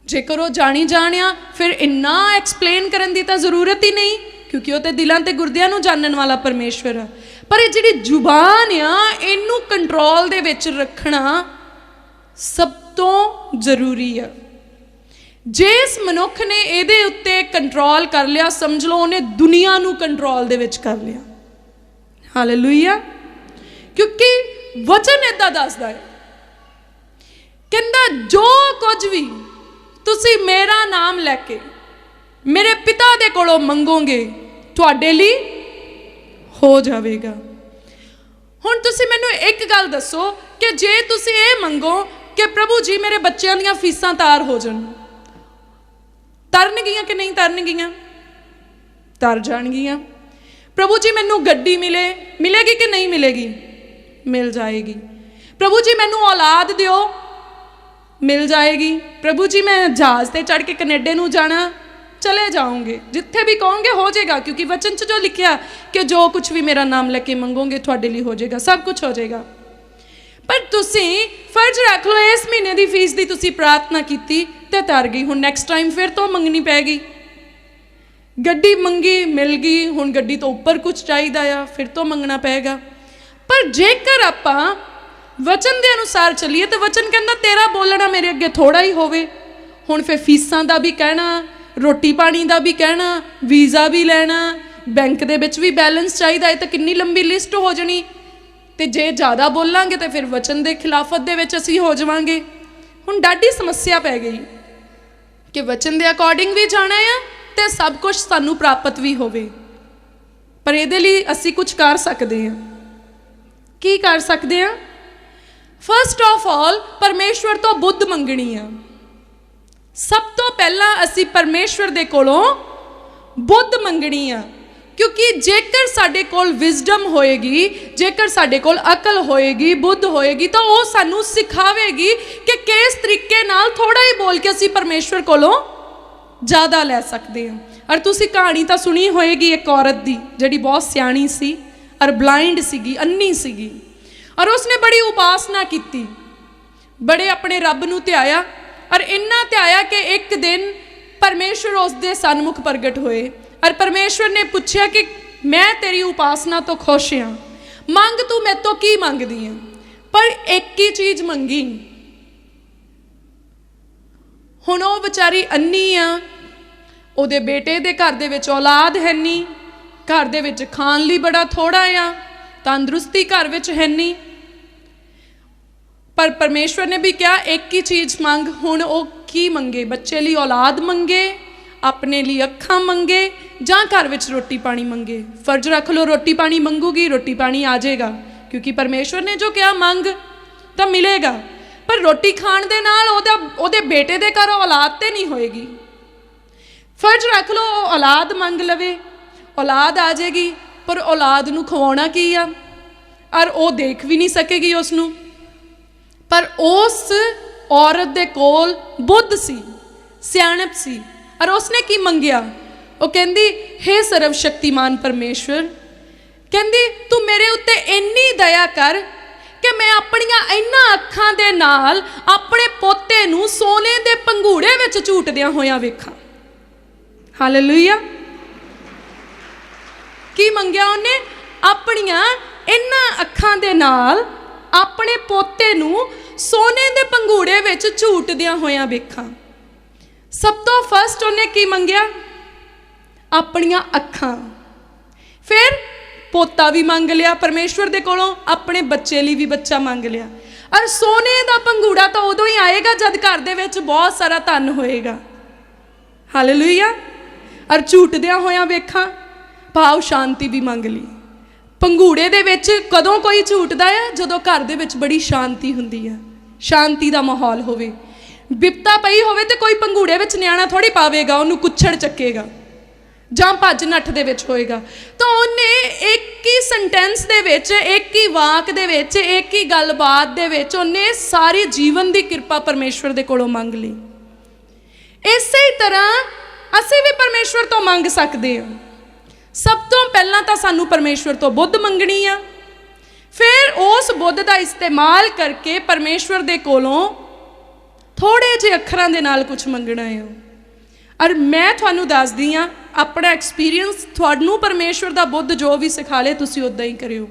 जेकर वो जानी जानिया फिर इन्ना एक्सप्लेन करन दी तां जरूरत ही नहीं, क्योंकि वो तो दिलों ते गुरदियां नूं जानन वाला परमेश्वर है। पर ये जिहड़ी जुबान आ इनू कंट्रोल दे विच रखना सब तो जरूरी है। जिस मनुख ने इहदे उत्ते कंट्रोल कर लिया, समझ लो उन्हें दुनिया नूं कंट्रोल दे विच कर लिया। हालेलुया। क्योंकि वचन इदां दसदा है, कहंदा जो कुछ भी तुसी मेरा नाम लैके मेरे पिता दे कोलों मंगोगे तुहाडे लई हो जाएगा। हुण तुसी मैनू एक गल दसो कि जे तुसी ये मंगो कि प्रभु जी मेरे बच्चों दीयां फीसां तार हो जाण, तरनगियां कि नहीं तरनगियां? तर जाणगियां। प्रभु जी मैनू गड्डी मिलेगी कि नहीं मिलेगी? मिल जाएगी। प्रभु जी मैनू औलाद दिओ, मिल जाएगी। प्रभु जी मैं जहाज़ से चढ़ के कनेडे नूं जाना, चले जाओगे, जिथे भी कहोगे हो जाएगा, क्योंकि वचन च जो लिखिया कि जो कुछ भी मेरा नाम लेके मंगोगे तुहाडे लई हो जाएगा, सब कुछ हो जाएगा। पर तुसी फर्ज रख लो इस महीने की फीस की तुसी प्रार्थना की ते तर गई, हुण नैक्सट टाइम फिर तो मंगनी पैगी। गड्डी मंगी मिल गई, हुण गड्डी तो उपर कुछ चाहिदा आ, फिर तो मंगना पेगा। पर जेकर आपां वचन के अनुसार चलीए तो वचन कहता तेरा बोलना मेरे अगे थोड़ा ही होवे। हुण फिर फीसां का भी कहना, रोटी पानी का भी कहना, वीज़ा भी लेना, बैंक दे विच भी बैलेंस चाहिए, तो कितनी लंबी लिस्ट हो जानी। ਤੇ ਜੇ ਜ਼ਿਆਦਾ ਬੋਲਾਂਗੇ ਤੇ ਫਿਰ ਵਚਨ ਦੇ ਖਿਲਾਫਤ ਦੇ ਵਿੱਚ ਅਸੀਂ ਹੋ ਜਾਵਾਂਗੇ। ਹੁਣ ਡਾਢੀ ਸਮੱਸਿਆ ਪੈ ਗਈ ਕਿ ਵਚਨ ਦੇ ਅਕੋਰਡਿੰਗ ਵੀ ਜਾਣਾ ਆ ਤੇ ਸਭ ਕੁਝ ਸਾਨੂੰ ਪ੍ਰਾਪਤ ਵੀ ਹੋਵੇ। ਪਰ ਇਹਦੇ ਲਈ ਅਸੀਂ ਕੁਝ ਕਰ ਸਕਦੇ ਹਾਂ। ਕੀ ਕਰ ਸਕਦੇ ਹਾਂ? ਫਸਟ ਆਫ ਆਲ ਪਰਮੇਸ਼ਵਰ ਤੋਂ ਬੁੱਧ ਮੰਗਣੀ ਆ। ਸਭ ਤੋਂ ਪਹਿਲਾਂ ਅਸੀਂ ਪਰਮੇਸ਼ਵਰ ਦੇ ਕੋਲੋਂ ਬੁੱਧ ਮੰਗਣੀ ਆ, ਕਿਉਂਕਿ ਜੇਕਰ ਸਾਡੇ ਕੋਲ ਵਿਜ਼ਡਮ ਹੋਏਗੀ, ਜੇਕਰ ਸਾਡੇ ਕੋਲ ਅਕਲ ਹੋਏਗੀ, ਬੁੱਧ ਹੋਏਗੀ, ਤਾਂ ਉਹ ਸਾਨੂੰ ਸਿਖਾਵੇਗੀ ਕਿ ਕਿਸ ਤਰੀਕੇ ਨਾਲ ਥੋੜਾ ਹੀ ਬੋਲ ਕੇ ਅਸੀਂ ਪਰਮੇਸ਼ਵਰ ਕੋਲੋਂ ਜ਼ਿਆਦਾ ਲੈ ਸਕਦੇ ਹਾਂ। ਔਰ ਤੁਸੀਂ ਕਹਾਣੀ ਤਾਂ ਸੁਣੀ ਹੋਏਗੀ ਇੱਕ ਔਰਤ ਦੀ ਜਿਹੜੀ ਬਹੁਤ ਸਿਆਣੀ ਸੀ ਔਰ ਬਲਾਈਂਡ ਸੀਗੀ, ਅੰਨੀ ਸੀਗੀ, ਔਰ ਉਸਨੇ ਬੜੀ ਉਪਾਸਨਾ ਕੀਤੀ, ਬੜੇ ਆਪਣੇ ਰੱਬ ਨੂੰ ਧਿਆਇਆ, ਔਰ ਇੰਨਾ ਧਿਆਇਆ ਕਿ ਇੱਕ ਦਿਨ ਪਰਮੇਸ਼ਵਰ ਉਸ ਦੇ ਸਨਮੁਖ ਪ੍ਰਗਟ ਹੋਏ ਔਰ ਪਰਮੇਸ਼ਵਰ ਨੇ ਪੁੱਛਿਆ ਕਿ ਮੈਂ ਤੇਰੀ ਉਪਾਸਨਾ ਤੋਂ ਖੁਸ਼ ਹਾਂ, ਮੰਗ ਤੂੰ ਮੇਰੇ ਤੋਂ ਕੀ ਮੰਗਦੀ ਹੈ? ਪਰ ਇੱਕ ਹੀ ਚੀਜ਼ ਮੰਗੀ। ਹੁਣ ਉਹ ਵਿਚਾਰੀ ਅੰਨੀ ਆ, ਉਹਦੇ ਬੇਟੇ ਦੇ ਘਰ ਦੇ ਵਿੱਚ ਔਲਾਦ ਹੈ ਨਹੀਂ, ਘਰ ਦੇ ਵਿੱਚ ਖਾਣ ਲਈ ਬੜਾ ਥੋੜਾ ਆ, ਤੰਦਰੁਸਤੀ ਘਰ ਵਿੱਚ ਹੈ ਨਹੀਂ, ਪਰ ਪਰਮੇਸ਼ਵਰ ਨੇ ਵੀ ਕਿਹਾ ਇੱਕ ਹੀ ਚੀਜ਼ ਮੰਗ। ਹੁਣ ਉਹ ਕੀ ਮੰਗੇ? ਬੱਚੇ ਲਈ ਔਲਾਦ ਮੰਗੇ, ਆਪਣੇ ਲਈ ਅੱਖਾਂ ਮੰਗੇ, ਜਾਂ ਘਰ ਵਿੱਚ ਰੋਟੀ ਪਾਣੀ ਮੰਗੇ? ਫਰਜ਼ ਰੱਖ ਲਓ ਰੋਟੀ ਪਾਣੀ ਮੰਗੂਗੀ, ਰੋਟੀ ਪਾਣੀ ਆ ਜਾਏਗਾ, ਕਿਉਂਕਿ ਪਰਮੇਸ਼ਵਰ ਨੇ ਜੋ ਕਿਹਾ ਮੰਗ ਤਾਂ ਮਿਲੇਗਾ। ਪਰ ਰੋਟੀ ਖਾਣ ਦੇ ਨਾਲ ਉਹਦੇ ਬੇਟੇ ਦੇ ਘਰ ਔਲਾਦ ਤੇ ਨਹੀਂ ਹੋਏਗੀ। ਫਰਜ਼ ਰੱਖ ਲਓ ਉਹ ਔਲਾਦ ਮੰਗ ਲਵੇ, ਔਲਾਦ ਆ ਜਾਏਗੀ, ਪਰ ਔਲਾਦ ਨੂੰ ਖਵਾਉਣਾ ਕੀ ਆ? ਔਰ ਉਹ ਦੇਖ ਵੀ ਨਹੀਂ ਸਕੇਗੀ ਉਸ ਨੂੰ। ਪਰ ਉਸ ਔਰਤ ਦੇ ਕੋਲ ਬੁੱਧ ਸੀ, ਸਿਆਣਪ ਸੀ, ਔਰ ਉਸਨੇ ਕੀ ਮੰਗਿਆ? ਉਹ ਕਹਿੰਦੀ ਹੇ ਸਰਵ ਸ਼ਕਤੀਮਾਨ ਪਰਮੇਸ਼ਵਰ, ਕਹਿੰਦੀ ਤੂੰ ਮੇਰੇ ਉੱਤੇ ਇੰਨੀ ਦਇਆ ਕਰ ਕਿ ਮੈਂ ਆਪਣੀਆਂ ਇਹਨਾਂ ਅੱਖਾਂ ਦੇ ਨਾਲ ਆਪਣੇ ਪੋਤੇ ਨੂੰ ਸੋਨੇ ਦੇ ਪੰਘੂੜੇ ਵਿੱਚ ਝੂਟਦਿਆਂ ਹੋਇਆਂ ਵੇਖਾਂ। ਹਾਲੇਲੂਇਆ। ਕੀ ਮੰਗਿਆ ਉਹਨੇ? ਆਪਣੀਆਂ ਇਹਨਾਂ ਅੱਖਾਂ ਦੇ ਨਾਲ ਆਪਣੇ ਪੋਤੇ ਨੂੰ ਸੋਨੇ ਦੇ ਪੰਘੂੜੇ ਵਿੱਚ ਝੂਟਦਿਆਂ ਹੋਇਆਂ ਵੇਖਾਂ। ਸਭ ਤੋਂ ਫਸਟ ਉਹਨੇ ਕੀ ਮੰਗਿਆ? ਆਪਣੀਆਂ ਅੱਖਾਂ। ਫਿਰ ਪੋਤਾ ਵੀ ਮੰਗ ਲਿਆ ਪਰਮੇਸ਼ਵਰ ਦੇ ਕੋਲੋਂ, ਆਪਣੇ ਬੱਚੇ ਲਈ ਵੀ ਬੱਚਾ ਮੰਗ ਲਿਆ। ਔਰ ਸੋਨੇ ਦਾ ਪੰਘੂੜਾ ਤਾਂ ਉਦੋਂ ਹੀ ਆਏਗਾ ਜਦ ਘਰ ਦੇ ਵਿੱਚ ਬਹੁਤ ਸਾਰਾ ਧਨ ਹੋਏਗਾ। ਹਾਲੇਲੂਇਆ। ਔਰ ਝੂਟਦਿਆਂ ਹੋਇਆਂ ਵੇਖਾਂ ਭਾਵ ਸ਼ਾਂਤੀ ਵੀ ਮੰਗ ਲਈ। ਪੰਘੂੜੇ ਦੇ ਵਿੱਚ ਕਦੋਂ ਕੋਈ ਝੂਟਦਾ ਆ? ਜਦੋਂ ਘਰ ਦੇ ਵਿੱਚ ਬੜੀ ਸ਼ਾਂਤੀ ਹੁੰਦੀ ਆ, ਸ਼ਾਂਤੀ ਦਾ ਮਾਹੌਲ ਹੋਵੇ। ਬਿਪਤਾ ਪਈ ਹੋਵੇ ਤੇ ਕੋਈ ਪੰਘੂੜੇ ਵਿੱਚ ਨਿਆਣਾ ਥੋੜੀ ਪਾਵੇਗਾ, ਉਹਨੂੰ ਕੁੱਛੜ ਚੱਕੇਗਾ ਜਾਂ ਭੱਜ ਨੱਠ ਦੇ ਵਿੱਚ ਹੋਏਗਾ। ਤਾਂ ਉਹਨੇ ਇੱਕ ਹੀ ਸੈਂਟੈਂਸ ਦੇ ਵਿੱਚ, ਇੱਕ ਹੀ ਵਾਕ ਦੇ ਵਿੱਚ, ਇੱਕ ਹੀ ਗੱਲਬਾਤ ਦੇ ਵਿੱਚ ਉਹਨੇ ਸਾਰੇ ਜੀਵਨ ਦੀ ਕਿਰਪਾ ਪਰਮੇਸ਼ਵਰ ਦੇ ਕੋਲੋਂ ਮੰਗ ਲਈ। ਇਸੇ ਤਰ੍ਹਾਂ ਅਸੀਂ ਵੀ ਪਰਮੇਸ਼ਵਰ ਤੋਂ ਮੰਗ ਸਕਦੇ ਹਾਂ। ਸਭ ਤੋਂ ਪਹਿਲਾਂ ਤਾਂ ਸਾਨੂੰ ਪਰਮੇਸ਼ਵਰ ਤੋਂ ਬੁੱਧ ਮੰਗਣੀ ਆ, ਫਿਰ ਉਸ ਬੁੱਧ ਦਾ ਇਸਤੇਮਾਲ ਕਰਕੇ ਪਰਮੇਸ਼ਵਰ ਦੇ ਕੋਲੋਂ ਥੋੜੇ ਜਿਹੇ ਅੱਖਰਾਂ ਦੇ ਨਾਲ ਕੁਝ ਮੰਗਣਾ ਆ। ਔਰ ਮੈਂ ਤੁਹਾਨੂੰ ਦੱਸਦੀ ਹਾਂ ਆਪਣਾ ਐਕਸਪੀਰੀਅੰਸ, ਤੁਹਾਨੂੰ ਪਰਮੇਸ਼ਵਰ ਦਾ ਬੁੱਧ ਜੋ ਵੀ ਸਿਖਾ ਲੇ ਤੁਸੀਂ ਉੱਦਾਂ ਹੀ ਕਰਿਓ।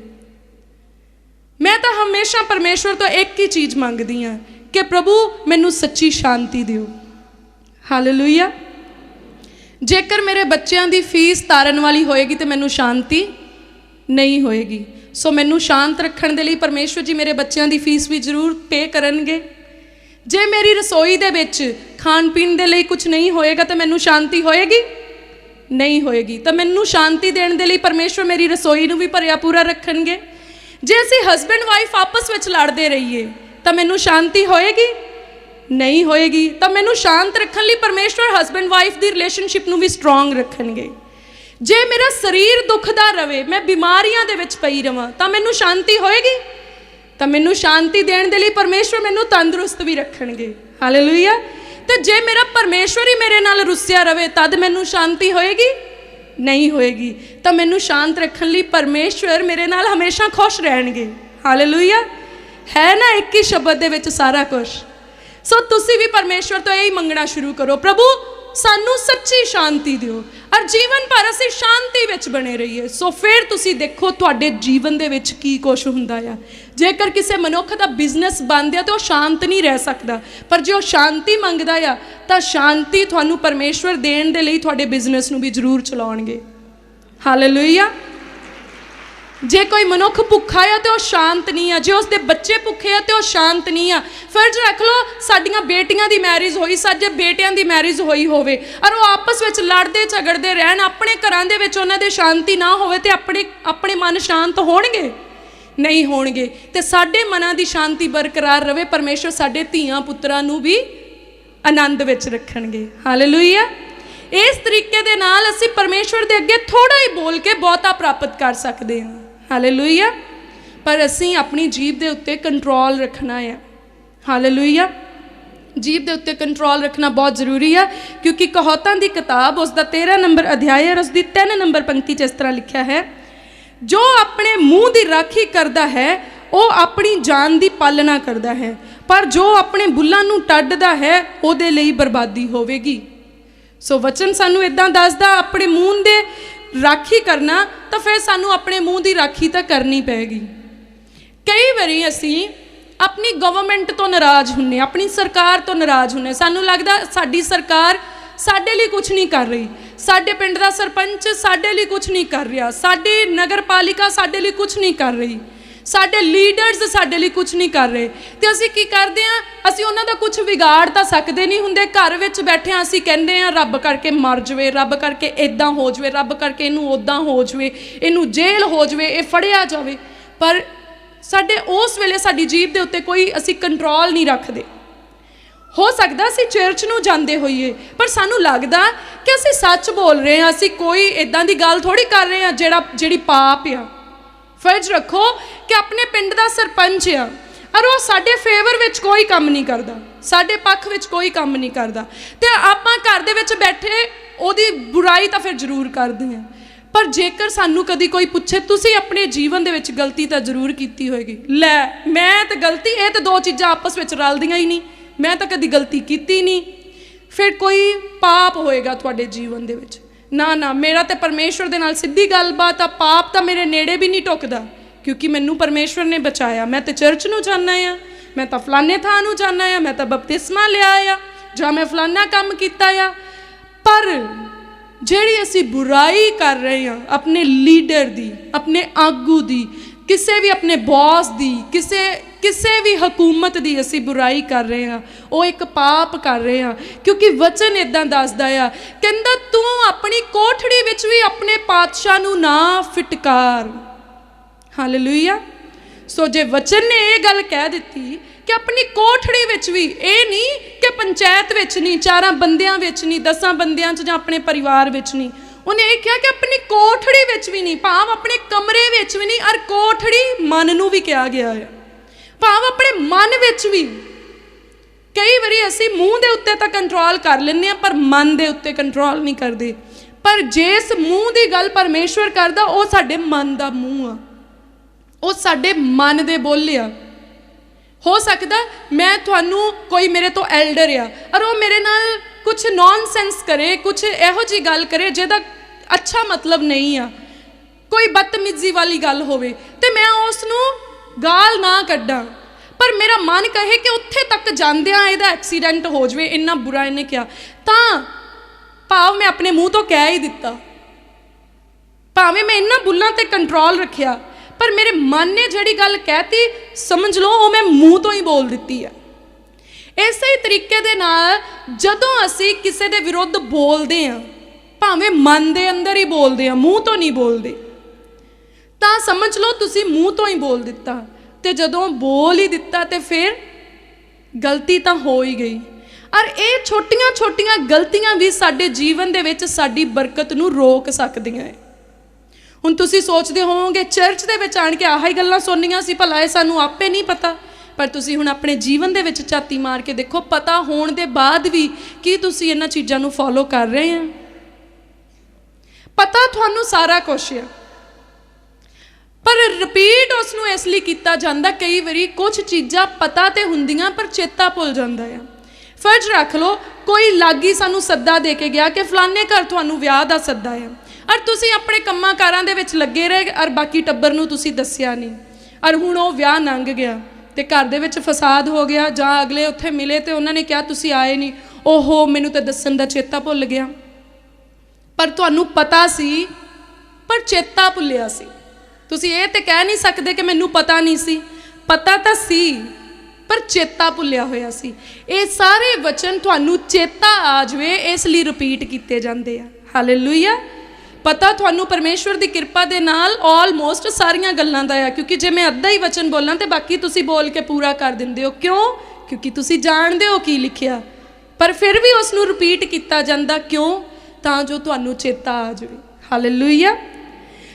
ਮੈਂ ਤਾਂ ਹਮੇਸ਼ਾ ਪਰਮੇਸ਼ਵਰ ਤੋਂ ਇੱਕ ਹੀ ਚੀਜ਼ ਮੰਗਦੀ ਹਾਂ ਕਿ ਪ੍ਰਭੂ ਮੈਨੂੰ ਸੱਚੀ ਸ਼ਾਂਤੀ ਦਿਓ। ਹਾਲੇਲੂਇਆ। ਜੇਕਰ ਮੇਰੇ ਬੱਚਿਆਂ ਦੀ ਫੀਸ ਤਾਰਨ ਵਾਲੀ ਹੋਏਗੀ ਤੇ ਮੈਨੂੰ ਸ਼ਾਂਤੀ ਨਹੀਂ ਹੋਏਗੀ। ਸੋ ਮੈਨੂੰ ਸ਼ਾਂਤ ਰੱਖਣ ਦੇ ਲਈ ਪਰਮੇਸ਼ਵਰ ਜੀ ਮੇਰੇ ਬੱਚਿਆਂ ਦੀ ਫੀਸ ਵੀ ਜ਼ਰੂਰ ਪੇ ਕਰਨਗੇ। ਜੇ ਮੇਰੀ ਰਸੋਈ ਦੇ ਵਿੱਚ ਖਾਣ ਪੀਣ ਦੇ ਲਈ ਕੁਝ ਨਹੀਂ ਹੋਏਗਾ ਤਾਂ ਮੈਨੂੰ ਸ਼ਾਂਤੀ ਹੋਏਗੀ? ਨਹੀਂ ਹੋਏਗੀ। ਤਾਂ ਮੈਨੂੰ ਸ਼ਾਂਤੀ ਦੇਣ ਦੇ ਲਈ ਪਰਮੇਸ਼ਵਰ ਮੇਰੀ ਰਸੋਈ ਨੂੰ ਵੀ ਭਰਿਆ ਪੂਰਾ ਰੱਖਣਗੇ। ਜੇ ਅਸੀਂ ਹਸਬੈਂਡ ਵਾਈਫ ਆਪਸ ਵਿੱਚ ਲੜਦੇ ਰਹੀਏ ਤਾਂ ਮੈਨੂੰ ਸ਼ਾਂਤੀ ਹੋਏਗੀ? ਨਹੀਂ ਹੋਏਗੀ। ਤਾਂ ਮੈਨੂੰ ਸ਼ਾਂਤ ਰੱਖਣ ਲਈ ਪਰਮੇਸ਼ਵਰ ਹਸਬੈਂਡ ਵਾਈਫ ਦੀ ਰਿਲੇਸ਼ਨਸ਼ਿਪ ਨੂੰ ਵੀ ਸਟਰੋਂਗ ਰੱਖਣਗੇ। ਜੇ ਮੇਰਾ ਸਰੀਰ ਦੁਖਦਾ ਰਵੇ, ਮੈਂ ਬਿਮਾਰੀਆਂ ਦੇ ਵਿੱਚ ਪਈ ਰਵਾਂ, ਤਾਂ ਮੈਨੂੰ ਸ਼ਾਂਤੀ ਹੋਏਗੀ? ਤਾਂ ਮੈਨੂੰ ਸ਼ਾਂਤੀ ਦੇਣ ਦੇ ਲਈ ਪਰਮੇਸ਼ਵਰ ਮੈਨੂੰ ਤੰਦਰੁਸਤ ਵੀ ਰੱਖਣਗੇ। ਹਾਲੇਲੂਇਆ। ਤੇ ਜੇ ਮੇਰਾ ਪਰਮੇਸ਼ਵਰ ਹੀ ਮੇਰੇ ਨਾਲ ਰੁੱਸਿਆ ਰਵੇ ਤਦ ਮੈਨੂੰ ਸ਼ਾਂਤੀ ਹੋਏਗੀ? ਨਹੀਂ ਹੋਏਗੀ। ਤਾਂ ਮੈਨੂੰ ਸ਼ਾਂਤ ਰੱਖਣ ਲਈ ਪਰਮੇਸ਼ਵਰ ਮੇਰੇ ਨਾਲ ਹਮੇਸ਼ਾ ਖੁਸ਼ ਰਹਿਣਗੇ। ਹਾਲੇਲੂਇਆ। ਹੈ ਨਾ ਇੱਕ ਹੀ ਸ਼ਬਦ ਦੇ ਵਿੱਚ ਸਾਰਾ ਕੁਝ। ਸੋ ਤੁਸੀਂ ਵੀ ਪਰਮੇਸ਼ਵਰ ਤੋਂ ਇਹੀ ਮੰਗਣਾ ਸ਼ੁਰੂ ਕਰੋ, ਪ੍ਰਭੂ ਸਾਨੂੰ ਸੱਚੀ ਸ਼ਾਂਤੀ ਦਿਓ ਔਰ ਜੀਵਨ ਭਰ ਅਸੀਂ ਸ਼ਾਂਤੀ ਵਿੱਚ ਬਣੇ ਰਹੀਏ। ਸੋ ਫਿਰ ਤੁਸੀਂ ਦੇਖੋ ਤੁਹਾਡੇ ਜੀਵਨ ਦੇ ਵਿੱਚ ਕੀ ਕੁਛ ਹੁੰਦਾ ਆ। ਜੇਕਰ ਕਿਸੇ ਮਨੁੱਖ ਦਾ ਬਿਜ਼ਨਸ ਬੰਦ ਆ ਤਾਂ ਉਹ ਸ਼ਾਂਤ ਨਹੀਂ ਰਹਿ ਸਕਦਾ, ਪਰ ਜੇ ਉਹ ਸ਼ਾਂਤੀ ਮੰਗਦਾ ਆ ਤਾਂ ਸ਼ਾਂਤੀ ਤੁਹਾਨੂੰ ਪਰਮੇਸ਼ਵਰ ਦੇਣ ਦੇ ਲਈ ਤੁਹਾਡੇ ਬਿਜ਼ਨਸ ਨੂੰ ਵੀ ਜ਼ਰੂਰ ਚਲਾਉਣਗੇ। ਹਾਲੇਲੂਇਆ। जे कोई मनुख भुखा है तो शांत नहीं है, जे उसके बच्चे भुखे है तो शांत नहीं है। फर्ज रख लो साडियां बेटियां दी मैरिज होई, साडे बेटियां दी मैरिज होई होवे और वो आपस में लड़ते झगड़ते रहन, अपने घरां दे विच उन्हां दे शांति ना होवे ते अपने अपने मन शांत होणगे? नहीं होणगे। ते साडे मनां दी शांति बरकरार रवे, परमेश्वर साडे धीआं पुत्रां नूं भी आनंद विच रखणगे। हालेलुया। इस तरीके दे नाल असीं परमेश्वर दे अगे थोड़ा ही बोल के बहुता प्राप्त कर सकते हैं। हालेलुया। पर असीं अपनी जीभ दे उत्ते कंट्रोल रखना है। हालेलुया। जीभ दे उत्ते कंट्रोल रखना बहुत जरूरी है, क्योंकि कहावतां दी किताब उसका 13 नंबर अध्याय और उसकी 3 नंबर पंक्ति च इस तरह लिखा है, जो अपने मुँह की राखी करता है वो अपनी जान की पालना करता है, पर जो अपने बुल्लां नूं टड्डदा है उहदे लई बर्बादी होवेगी। सो वचन सानू इदां दसदा, अपने मूँह दे राखी करना तो फिर सानू अपने मुँह की राखी तो करनी पेगी। कई बारी असी अपनी गवर्नमेंट तो नाराज़ हुन्ने, अपनी सरकार तो नाराज़ हुन्ने, सानू लगदा साडी सरकार साडे लिए कुछ नहीं कर रही, साडे पिंड दा सरपंच साडे लिए कुछ नहीं कर रहा, साडी नगर पालिका साडे लिए कुछ नहीं कर रही, साडे लीडर्स साडे लिए कुछ नहीं कर रहे। तो असी की करते हैं, असी उन्हां दा कुछ बिगाड़ तां सकदे नहीं हुंदे, घर विच बैठे असी कहंदे हैं रब करके मर जावे, रब करके इदां हो जावे, रब करके इनू उदां हो जावे, इनू जेल हो जावे, ये फड़िया जावे। पर साडे उस वेले साडी जीभ दे उत्ते कोई असी कंट्रोल नहीं रखते। हो सकदा असी चर्च नूं जांदे होईए, पर सानू लगदा कि असी सच बोल रहे हैं, असी कोई इदां दी गल थोड़ी कर रहे हैं जिहड़ी पाप आ। फर्ज रखो कि अपने पिंड का सरपंच आ और वह साडे फेवर विच कोई काम नहीं करता, साडे पक्ष विच कोई काम नहीं करता, तो आपां घर दे विच बैठे उहदी बुराई तो फिर जरूर करते हैं। पर जेकर सानू कदी कोई पूछे तुसीं अपने जीवन दे विच गलती तो जरूर कीती होएगी, लै मैं तो गलती, ये तो दो चीज़ां आपस विच रलदियां ही नहीं, मैं तो कदी गलती कीती नहीं, फिर कोई पाप होएगा तुहाडे जीवन दे विच। ना ना, मेरा तो परमेश्वर दे नाल सीधी गलबात आ, पाप तो मेरे नेड़े भी नहीं टुकदा, क्योंकि मैनू परमेश्वर ने बचाया। मैं तो चर्च नूं जाना आ, मैं तो फलाने थां नूं जाना आ, मैं तो बपतिस्मा लिया आ, जां मैं फलाना काम कीता आ। पर जिहड़ी असी बुराई कर रहे हैं अपने लीडर दी, अपने आगू दी, किसी भी अपने बॉस दी, किसी भी हुकूमत की असी बुराई कर रहे हैं, वो एक पाप कर रहे हैं। क्योंकि वचन इदां दसदा आ, कहंदा तू अपनी कोठड़ी विच भी अपने पातशाह नूं ना फिटकार। हालेलुया। सो जे वचन ने यह गल कह दी कि अपनी कोठड़ी विच भी, ये नहीं कि पंचायत विच नहीं, 4 बंदियां विच नहीं, 10 बंदियां च जां अपने परिवार विच नहीं, उन्हें यह कहा कि अपनी कोठड़ी विच भी नहीं, भाव अपने कमरे विच भी नहीं, और कोठड़ी मन नूं भी कहा गया है, भाव अपने मन विच भी। कई बारी असी मूँह दे उत्ते तां कंट्रोल कर लैंदे हां, पर मन दे उत्ते कंट्रोल नहीं करते। पर जिस मूँह की गल परमेश्वर करदा वो साडे मन दा मूँह आ, वो साडे मन दे बोले आ। हो सकदा मैं तुहानू कोई मेरे तो एल्डर आ और वो मेरे नाल कुछ नॉनसेंस करे, कुछ इहो जी गल करे जिहदा अच्छा मतलब नहीं आ, कोई बदतमीजी वाली गल होवे ते मैं उसनू गाल ना कड्डां, पर मेरा मन कहे कि उत्थे तक जांदियां इहदा एक्सीडेंट हो जाए, इन्ना बुरा इन्हें किया, तां भाव मैं अपने मूँह तो कह ही दिता, भावें मैं इन्ना बुल्लां ते कंट्रोल रखिया, पर मेरे मन ने जिहड़ी गल कहती समझ लो वो मैं मूँह तो ही बोल दी है। इस ही तरीके दे नाल जदों असी किसी दे विरुद्ध बोलते हैं, भावें मन दे अंदर ही बोलते हैं, मूँह तो नहीं बोलते, तां समझ लो तुसी मूँह तो ही बोल दिता, ते जदों बोल ही दिता ते फिर गलती तो हो ही गई। और ये छोटियां छोटियां गलतियां भी साडे जीवन दे विच साडी बरकत नूं रोक सकदियां है। हुण तुसी सोचदे होवोगे चर्च दे विच आण के आही गल्लां सुननियां सी, भला सानू आपे नहीं पता, पर तुसी हुण अपने जीवन दे विच झाती मार के देखो, पता होण दे बाद भी कि तुसी इन्हां चीज़ां नूं फॉलो कर रहे हैं। पता तुहानू सारा कुछ है, पर रिपीट उसनूं इसलिए किया जाता, कई बारी कुछ चीज़ां पता तो हुंदियां पर चेता भुल जाता है। फर्ज रख लो कोई लागी सानू सद्दा दे के गया कि फलाने घर तुहानू विआह दा सद्दा है, और तुसी अपने कम्मां कारां दे विच लगे रहे और बाकी टब्बर नूं तुसी दस्सिया नहीं, और हुण वो विआह लंघ गया ते घर दे विच फसाद हो गया, जां अगले उत्थे मिले तो उन्होंने कहा तुसी आए नहीं, ओहो मैनू तो दस्सण दा चेता भुल गया, पर तुहानू पता सी पर चेता भुलिया सी। ਤੁਸੀਂ ਇਹ ਤੇ ਕਹਿ ਨਹੀਂ ਸਕਦੇ ਕਿ ਮੈਨੂੰ ਪਤਾ ਨਹੀਂ ਸੀ, ਪਤਾ ਤਾਂ ਸੀ ਪਰ ਚੇਤਾ ਭੁੱਲਿਆ ਹੋਇਆ ਸੀ। ਇਹ ਸਾਰੇ ਵਚਨ ਤੁਹਾਨੂੰ ਚੇਤਾ ਆ ਜਾਵੇ ਇਸ ਲਈ ਰਿਪੀਟ ਕੀਤੇ ਜਾਂਦੇ ਆ। ਹਾਲੇਲੂਇਆ। ਪਤਾ ਤੁਹਾਨੂੰ ਪਰਮੇਸ਼ਵਰ ਦੀ ਕਿਰਪਾ ਦੇ ਨਾਲ ਆਲਮੋਸਟ ਸਾਰੀਆਂ ਗੱਲਾਂ ਦਾ ਆ, ਕਿਉਂਕਿ ਜੇ ਮੈਂ ਅੱਧਾ ਹੀ ਵਚਨ ਬੋਲਾਂ ਤੇ ਬਾਕੀ ਤੁਸੀਂ ਬੋਲ ਕੇ ਪੂਰਾ ਕਰ ਦਿੰਦੇ ਹੋ। ਕਿਉਂ? ਕਿਉਂਕਿ ਤੁਸੀਂ ਜਾਣਦੇ ਹੋ ਕੀ ਲਿਖਿਆ, ਪਰ ਫਿਰ ਵੀ ਉਸ ਨੂੰ ਰਿਪੀਟ ਕੀਤਾ ਜਾਂਦਾ। ਕਿਉਂ? ਤਾਂ ਜੋ ਤੁਹਾਨੂੰ ਚੇਤਾ ਆ ਜਾਵੇ। ਹਾਲੇਲੂਇਆ।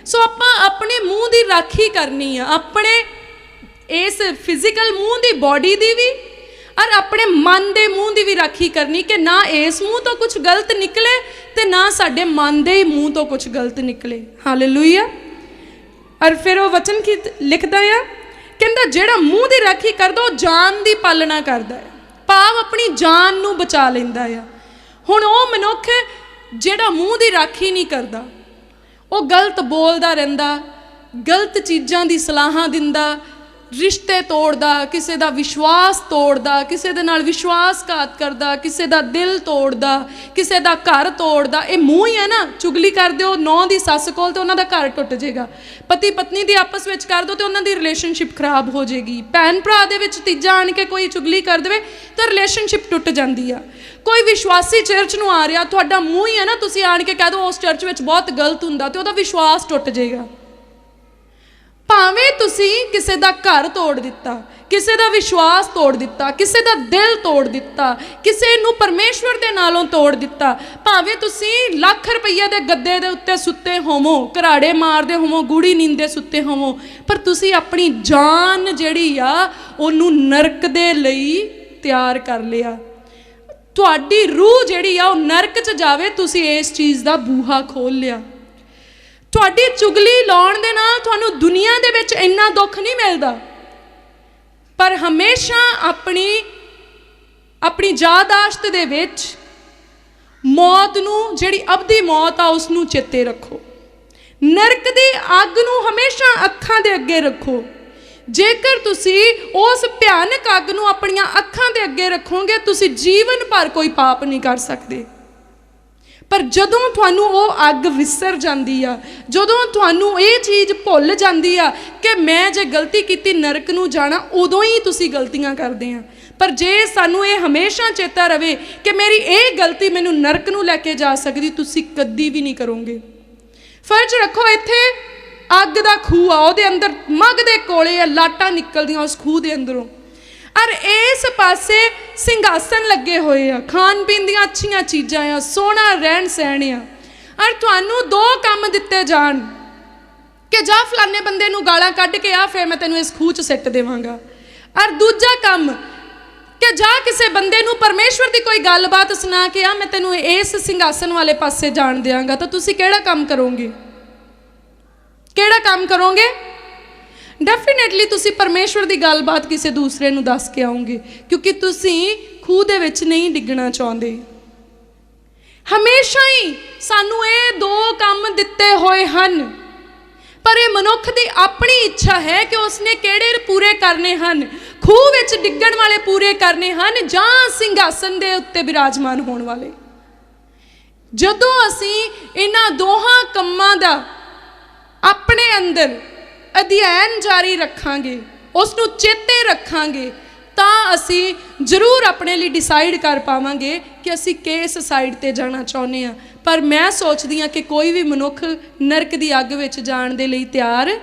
ਸੋ ਆਪਾਂ ਆਪਣੇ ਮੂੰਹ ਦੀ ਰਾਖੀ ਕਰਨੀ ਆ, ਆਪਣੇ ਇਸ ਫਿਜ਼ੀਕਲ ਮੂੰਹ ਦੀ, ਬੋਡੀ ਦੀ ਵੀ, ਔਰ ਆਪਣੇ ਮਨ ਦੇ ਮੂੰਹ ਦੀ ਵੀ ਰਾਖੀ ਕਰਨੀ ਕਿ ਨਾ ਇਸ ਮੂੰਹ ਤੋਂ ਕੁਝ ਗਲਤ ਨਿਕਲੇ ਤੇ ਨਾ ਸਾਡੇ ਮਨ ਦੇ ਮੂੰਹ ਤੋਂ ਕੁਝ ਗਲਤ ਨਿਕਲੇ। ਹਾਲੇਲੂਇਆ। ਔਰ ਫਿਰ ਉਹ ਵਚਨ ਕੀ ਲਿਖਦਾ ਆ, ਕਹਿੰਦਾ ਜਿਹੜਾ ਮੂੰਹ ਦੀ ਰਾਖੀ ਕਰਦਾ ਉਹ ਜਾਨ ਦੀ ਪਾਲਣਾ ਕਰਦਾ ਹੈ, ਭਾਵ ਆਪਣੀ ਜਾਨ ਨੂੰ ਬਚਾ ਲੈਂਦਾ ਆ। ਹੁਣ ਉਹ ਮਨੁੱਖ ਜਿਹੜਾ ਮੂੰਹ ਦੀ ਰਾਖੀ ਨਹੀਂ ਕਰਦਾ, ਉਹ ਗਲਤ ਬੋਲਦਾ ਰਹਿੰਦਾ, ਗਲਤ ਚੀਜ਼ਾਂ ਦੀ ਸਲਾਹਾਂ ਦਿੰਦਾ, ਰਿਸ਼ਤੇ ਤੋੜਦਾ, ਕਿਸੇ ਦਾ ਵਿਸ਼ਵਾਸ ਤੋੜਦਾ, ਕਿਸੇ ਦੇ ਨਾਲ ਵਿਸ਼ਵਾਸਘਾਤ ਕਰਦਾ, ਕਿਸੇ ਦਾ ਦਿਲ ਤੋੜਦਾ, ਕਿਸੇ ਦਾ ਘਰ ਤੋੜਦਾ। ਇਹ ਮੂੰਹ ਹੀ ਹੈ ਨਾ। ਚੁਗਲੀ ਕਰ ਦਿਓ ਨੌਂ ਦੀ ਸੱਸ ਕੋਲ ਤੇ ਉਹਨਾਂ ਦਾ ਘਰ ਟੁੱਟ ਜਾਏਗਾ। ਪਤੀ ਪਤਨੀ ਦੀ ਆਪਸ ਵਿੱਚ ਕਰ ਦਿਓ ਤੇ ਉਹਨਾਂ ਦੀ ਰਿਲੇਸ਼ਨਸ਼ਿਪ ਖਰਾਬ ਹੋ ਜਾਏਗੀ। ਭੈਣ ਭਰਾ ਦੇ ਵਿੱਚ ਤੀਜਾ ਆਣ ਕੇ ਕੋਈ ਚੁਗਲੀ ਕਰ ਦੇਵੇ ਤਾਂ ਰਿਲੇਸ਼ਨਸ਼ਿਪ ਟੁੱਟ ਜਾਂਦੀ ਆ। ਕੋਈ ਵਿਸ਼ਵਾਸੀ ਚਰਚ ਨੂੰ ਆ ਰਿਹਾ, ਤੁਹਾਡਾ ਮੂੰਹ ਹੀ ਹੈ ਨਾ, ਤੁਸੀਂ ਆਣ ਕੇ ਕਹਿ ਦਿਓ ਉਸ ਚਰਚ ਵਿੱਚ ਬਹੁਤ ਗਲਤ ਹੁੰਦਾ ਤੇ ਉਹਦਾ ਵਿਸ਼ਵਾਸ ਟੁੱਟ ਜਾਏਗਾ। ਭਾਵੇਂ ਤੁਸੀਂ ਕਿਸੇ ਦਾ ਘਰ ਤੋੜ ਦਿੱਤਾ, ਕਿਸੇ ਦਾ ਵਿਸ਼ਵਾਸ ਤੋੜ ਦਿੱਤਾ, ਕਿਸੇ ਦਾ ਦਿਲ ਤੋੜ ਦਿੱਤਾ, ਕਿਸੇ ਨੂੰ ਪਰਮੇਸ਼ਵਰ ਦੇ ਨਾਲੋਂ ਤੋੜ ਦਿੱਤਾ, ਭਾਵੇਂ ਤੁਸੀਂ ਲੱਖ ਰੁਪਈਏ ਦੇ ਗੱਦੇ ਦੇ ਉੱਤੇ ਸੁੱਤੇ ਹੋਵੋ, ਘਰਾੜੇ ਮਾਰਦੇ ਹੋਵੋ, ਗੂੜੀ ਨੀਂਦੇ ਸੁੱਤੇ ਹੋਵੋ, ਪਰ ਤੁਸੀਂ ਆਪਣੀ ਜਾਨ ਜਿਹੜੀ ਆ ਉਹਨੂੰ ਨਰਕ ਦੇ ਲਈ ਤਿਆਰ ਕਰ ਲਿਆ। ਤੁਹਾਡੀ ਰੂਹ ਜਿਹੜੀ ਆ ਉਹ ਨਰਕ 'ਚ ਜਾਵੇ, ਤੁਸੀਂ ਇਸ ਚੀਜ਼ ਦਾ ਬੂਹਾ ਖੋਲ ਲਿਆ। ਤੁਹਾਡੀ ਚੁਗਲੀ ਲਾਉਣ ਦੇ ਨਾਲ ਤੁਹਾਨੂੰ ਦੁਨੀਆ ਦੇ ਵਿੱਚ ਇੰਨਾ ਦੁੱਖ ਨਹੀਂ ਮਿਲਦਾ, ਪਰ ਹਮੇਸ਼ਾ ਆਪਣੀ ਯਾਦਾਸ਼ਤ ਦੇ ਵਿੱਚ ਮੌਤ ਨੂੰ, ਜਿਹੜੀ ਅਬਦੀ ਮੌਤ ਆ, ਉਸ ਨੂੰ ਚੇਤੇ ਰੱਖੋ। ਨਰਕ ਦੀ ਅੱਗ ਨੂੰ ਹਮੇਸ਼ਾ ਅੱਖਾਂ ਦੇ ਅੱਗੇ ਰੱਖੋ। ਜੇਕਰ ਤੁਸੀਂ ਉਸ ਭਿਆਨਕ ਅੱਗ ਨੂੰ ਆਪਣੀਆਂ ਅੱਖਾਂ ਦੇ ਅੱਗੇ ਰੱਖੋਗੇ, ਤੁਸੀਂ ਜੀਵਨ ਭਰ ਕੋਈ ਪਾਪ ਨਹੀਂ ਕਰ ਸਕਦੇ। ਪਰ ਜਦੋਂ ਤੁਹਾਨੂੰ ਉਹ ਅੱਗ ਵਿਸਰ ਜਾਂਦੀ ਆ, ਜਦੋਂ ਤੁਹਾਨੂੰ ਇਹ ਚੀਜ਼ ਭੁੱਲ ਜਾਂਦੀ ਆ ਕਿ ਮੈਂ ਜੇ ਗਲਤੀ ਕੀਤੀ ਨਰਕ ਨੂੰ ਜਾਣਾ, ਉਦੋਂ ਹੀ ਤੁਸੀਂ ਗਲਤੀਆਂ ਕਰਦੇ ਆ। ਪਰ ਜੇ ਸਾਨੂੰ ਇਹ ਹਮੇਸ਼ਾ ਚੇਤਾ ਰਵੇ ਕਿ ਮੇਰੀ ਇਹ ਗਲਤੀ ਮੈਨੂੰ ਨਰਕ ਨੂੰ ਲੈ ਕੇ ਜਾ ਸਕਦੀ, ਤੁਸੀਂ ਕਦੀ ਵੀ ਨਹੀਂ ਕਰੋਗੇ। ਫਰਜ਼ ਰੱਖੋ ਇੱਥੇ ਅੱਗ ਦਾ ਖੂਹ ਆ, ਉਹਦੇ ਅੰਦਰ ਮੱਗ ਦੇ ਕੋਲੇ ਆ, ਲਾਟਾਂ ਨਿਕਲਦੀਆਂ ਉਸ ਖੂਹ ਦੇ ਅੰਦਰੋਂ, ਔਰ ਇਸ ਪਾਸੇ ਸਿੰਘਾਸਨ ਲੱਗੇ ਹੋਏ ਆ, ਖਾਣ ਪੀਣ ਦੀਆਂ ਅੱਛੀਆਂ ਚੀਜ਼ਾਂ ਆ, ਸੋਹਣਾ ਰਹਿਣ ਸਹਿਣ ਆ, ਔਰ ਤੁਹਾਨੂੰ ਦੋ ਕੰਮ ਦਿੱਤੇ ਜਾਣ ਕਿ ਜਾ ਫਲਾਣੇ ਬੰਦੇ ਨੂੰ ਗਾਲਾਂ ਕੱਢ ਕੇ ਆ, ਫਿਰ ਮੈਂ ਤੈਨੂੰ ਇਸ ਖੂਹ 'ਚ ਸਿੱਟ ਦੇਵਾਂਗਾ। ਔਰ ਦੂਜਾ ਕੰਮ ਕਿ ਜਾ ਕਿਸੇ ਬੰਦੇ ਨੂੰ ਪਰਮੇਸ਼ਵਰ ਦੀ ਕੋਈ ਗੱਲਬਾਤ ਸੁਣਾ ਕੇ ਆ, ਮੈਂ ਤੈਨੂੰ ਇਸ ਸਿੰਘਾਸਨ ਵਾਲੇ ਪਾਸੇ ਜਾਣ ਦਿਆਂਗਾ। ਤਾਂ ਤੁਸੀਂ ਕਿਹੜਾ ਕੰਮ ਕਰੋਗੇ? ਕਿਹੜਾ ਕੰਮ ਕਰੋਗੇ? ਡੈਫੀਨੇਟਲੀ ਤੁਸੀਂ ਪਰਮੇਸ਼ਵਰ ਦੀ ਗੱਲਬਾਤ ਕਿਸੇ ਦੂਸਰੇ ਨੂੰ ਦੱਸ ਕੇ ਆਓਗੇ, ਕਿਉਂਕਿ ਤੁਸੀਂ ਖੂਹ ਦੇ ਵਿੱਚ ਨਹੀਂ ਡਿੱਗਣਾ ਚਾਹੁੰਦੇ। ਹਮੇਸ਼ਾ ਹੀ ਸਾਨੂੰ ਇਹ ਦੋ ਕੰਮ ਦਿੱਤੇ ਹੋਏ ਹਨ, ਪਰ ਇਹ ਮਨੁੱਖ ਦੀ ਆਪਣੀ ਇੱਛਾ ਹੈ ਕਿ ਉਸਨੇ ਕਿਹੜੇ ਪੂਰੇ ਕਰਨੇ ਹਨ। ਖੂਹ ਵਿੱਚ ਡਿੱਗਣ ਵਾਲੇ ਪੂਰੇ ਕਰਨੇ ਹਨ ਜਾਂ ਸਿੰਘਾਸਨ ਦੇ ਉੱਤੇ ਬਿਰਾਜਮਾਨ ਹੋਣ ਵਾਲੇ। ਜਦੋਂ ਅਸੀਂ ਇਹਨਾਂ ਦੋਹਾਂ ਕੰਮਾਂ ਦਾ ਆਪਣੇ ਅੰਦਰ ਅਧਿਐਨ ਜਾਰੀ ਰੱਖਾਂਗੇ, ਉਸ ਨੂੰ ਚੇਤੇ ਰੱਖਾਂਗੇ, ਤਾਂ ਅਸੀਂ ਜ਼ਰੂਰ ਆਪਣੇ ਲਈ ਡਿਸਾਈਡ ਕਰ ਪਾਵਾਂਗੇ ਕਿ ਅਸੀਂ ਕਿਸ ਸਾਈਡ 'ਤੇ ਜਾਣਾ ਚਾਹੁੰਦੇ ਹਾਂ। ਪਰ ਮੈਂ ਸੋਚਦੀ ਹਾਂ ਕਿ ਕੋਈ ਵੀ ਮਨੁੱਖ ਨਰਕ ਦੀ ਅੱਗ ਵਿੱਚ ਜਾਣ ਦੇ ਲਈ ਤਿਆਰ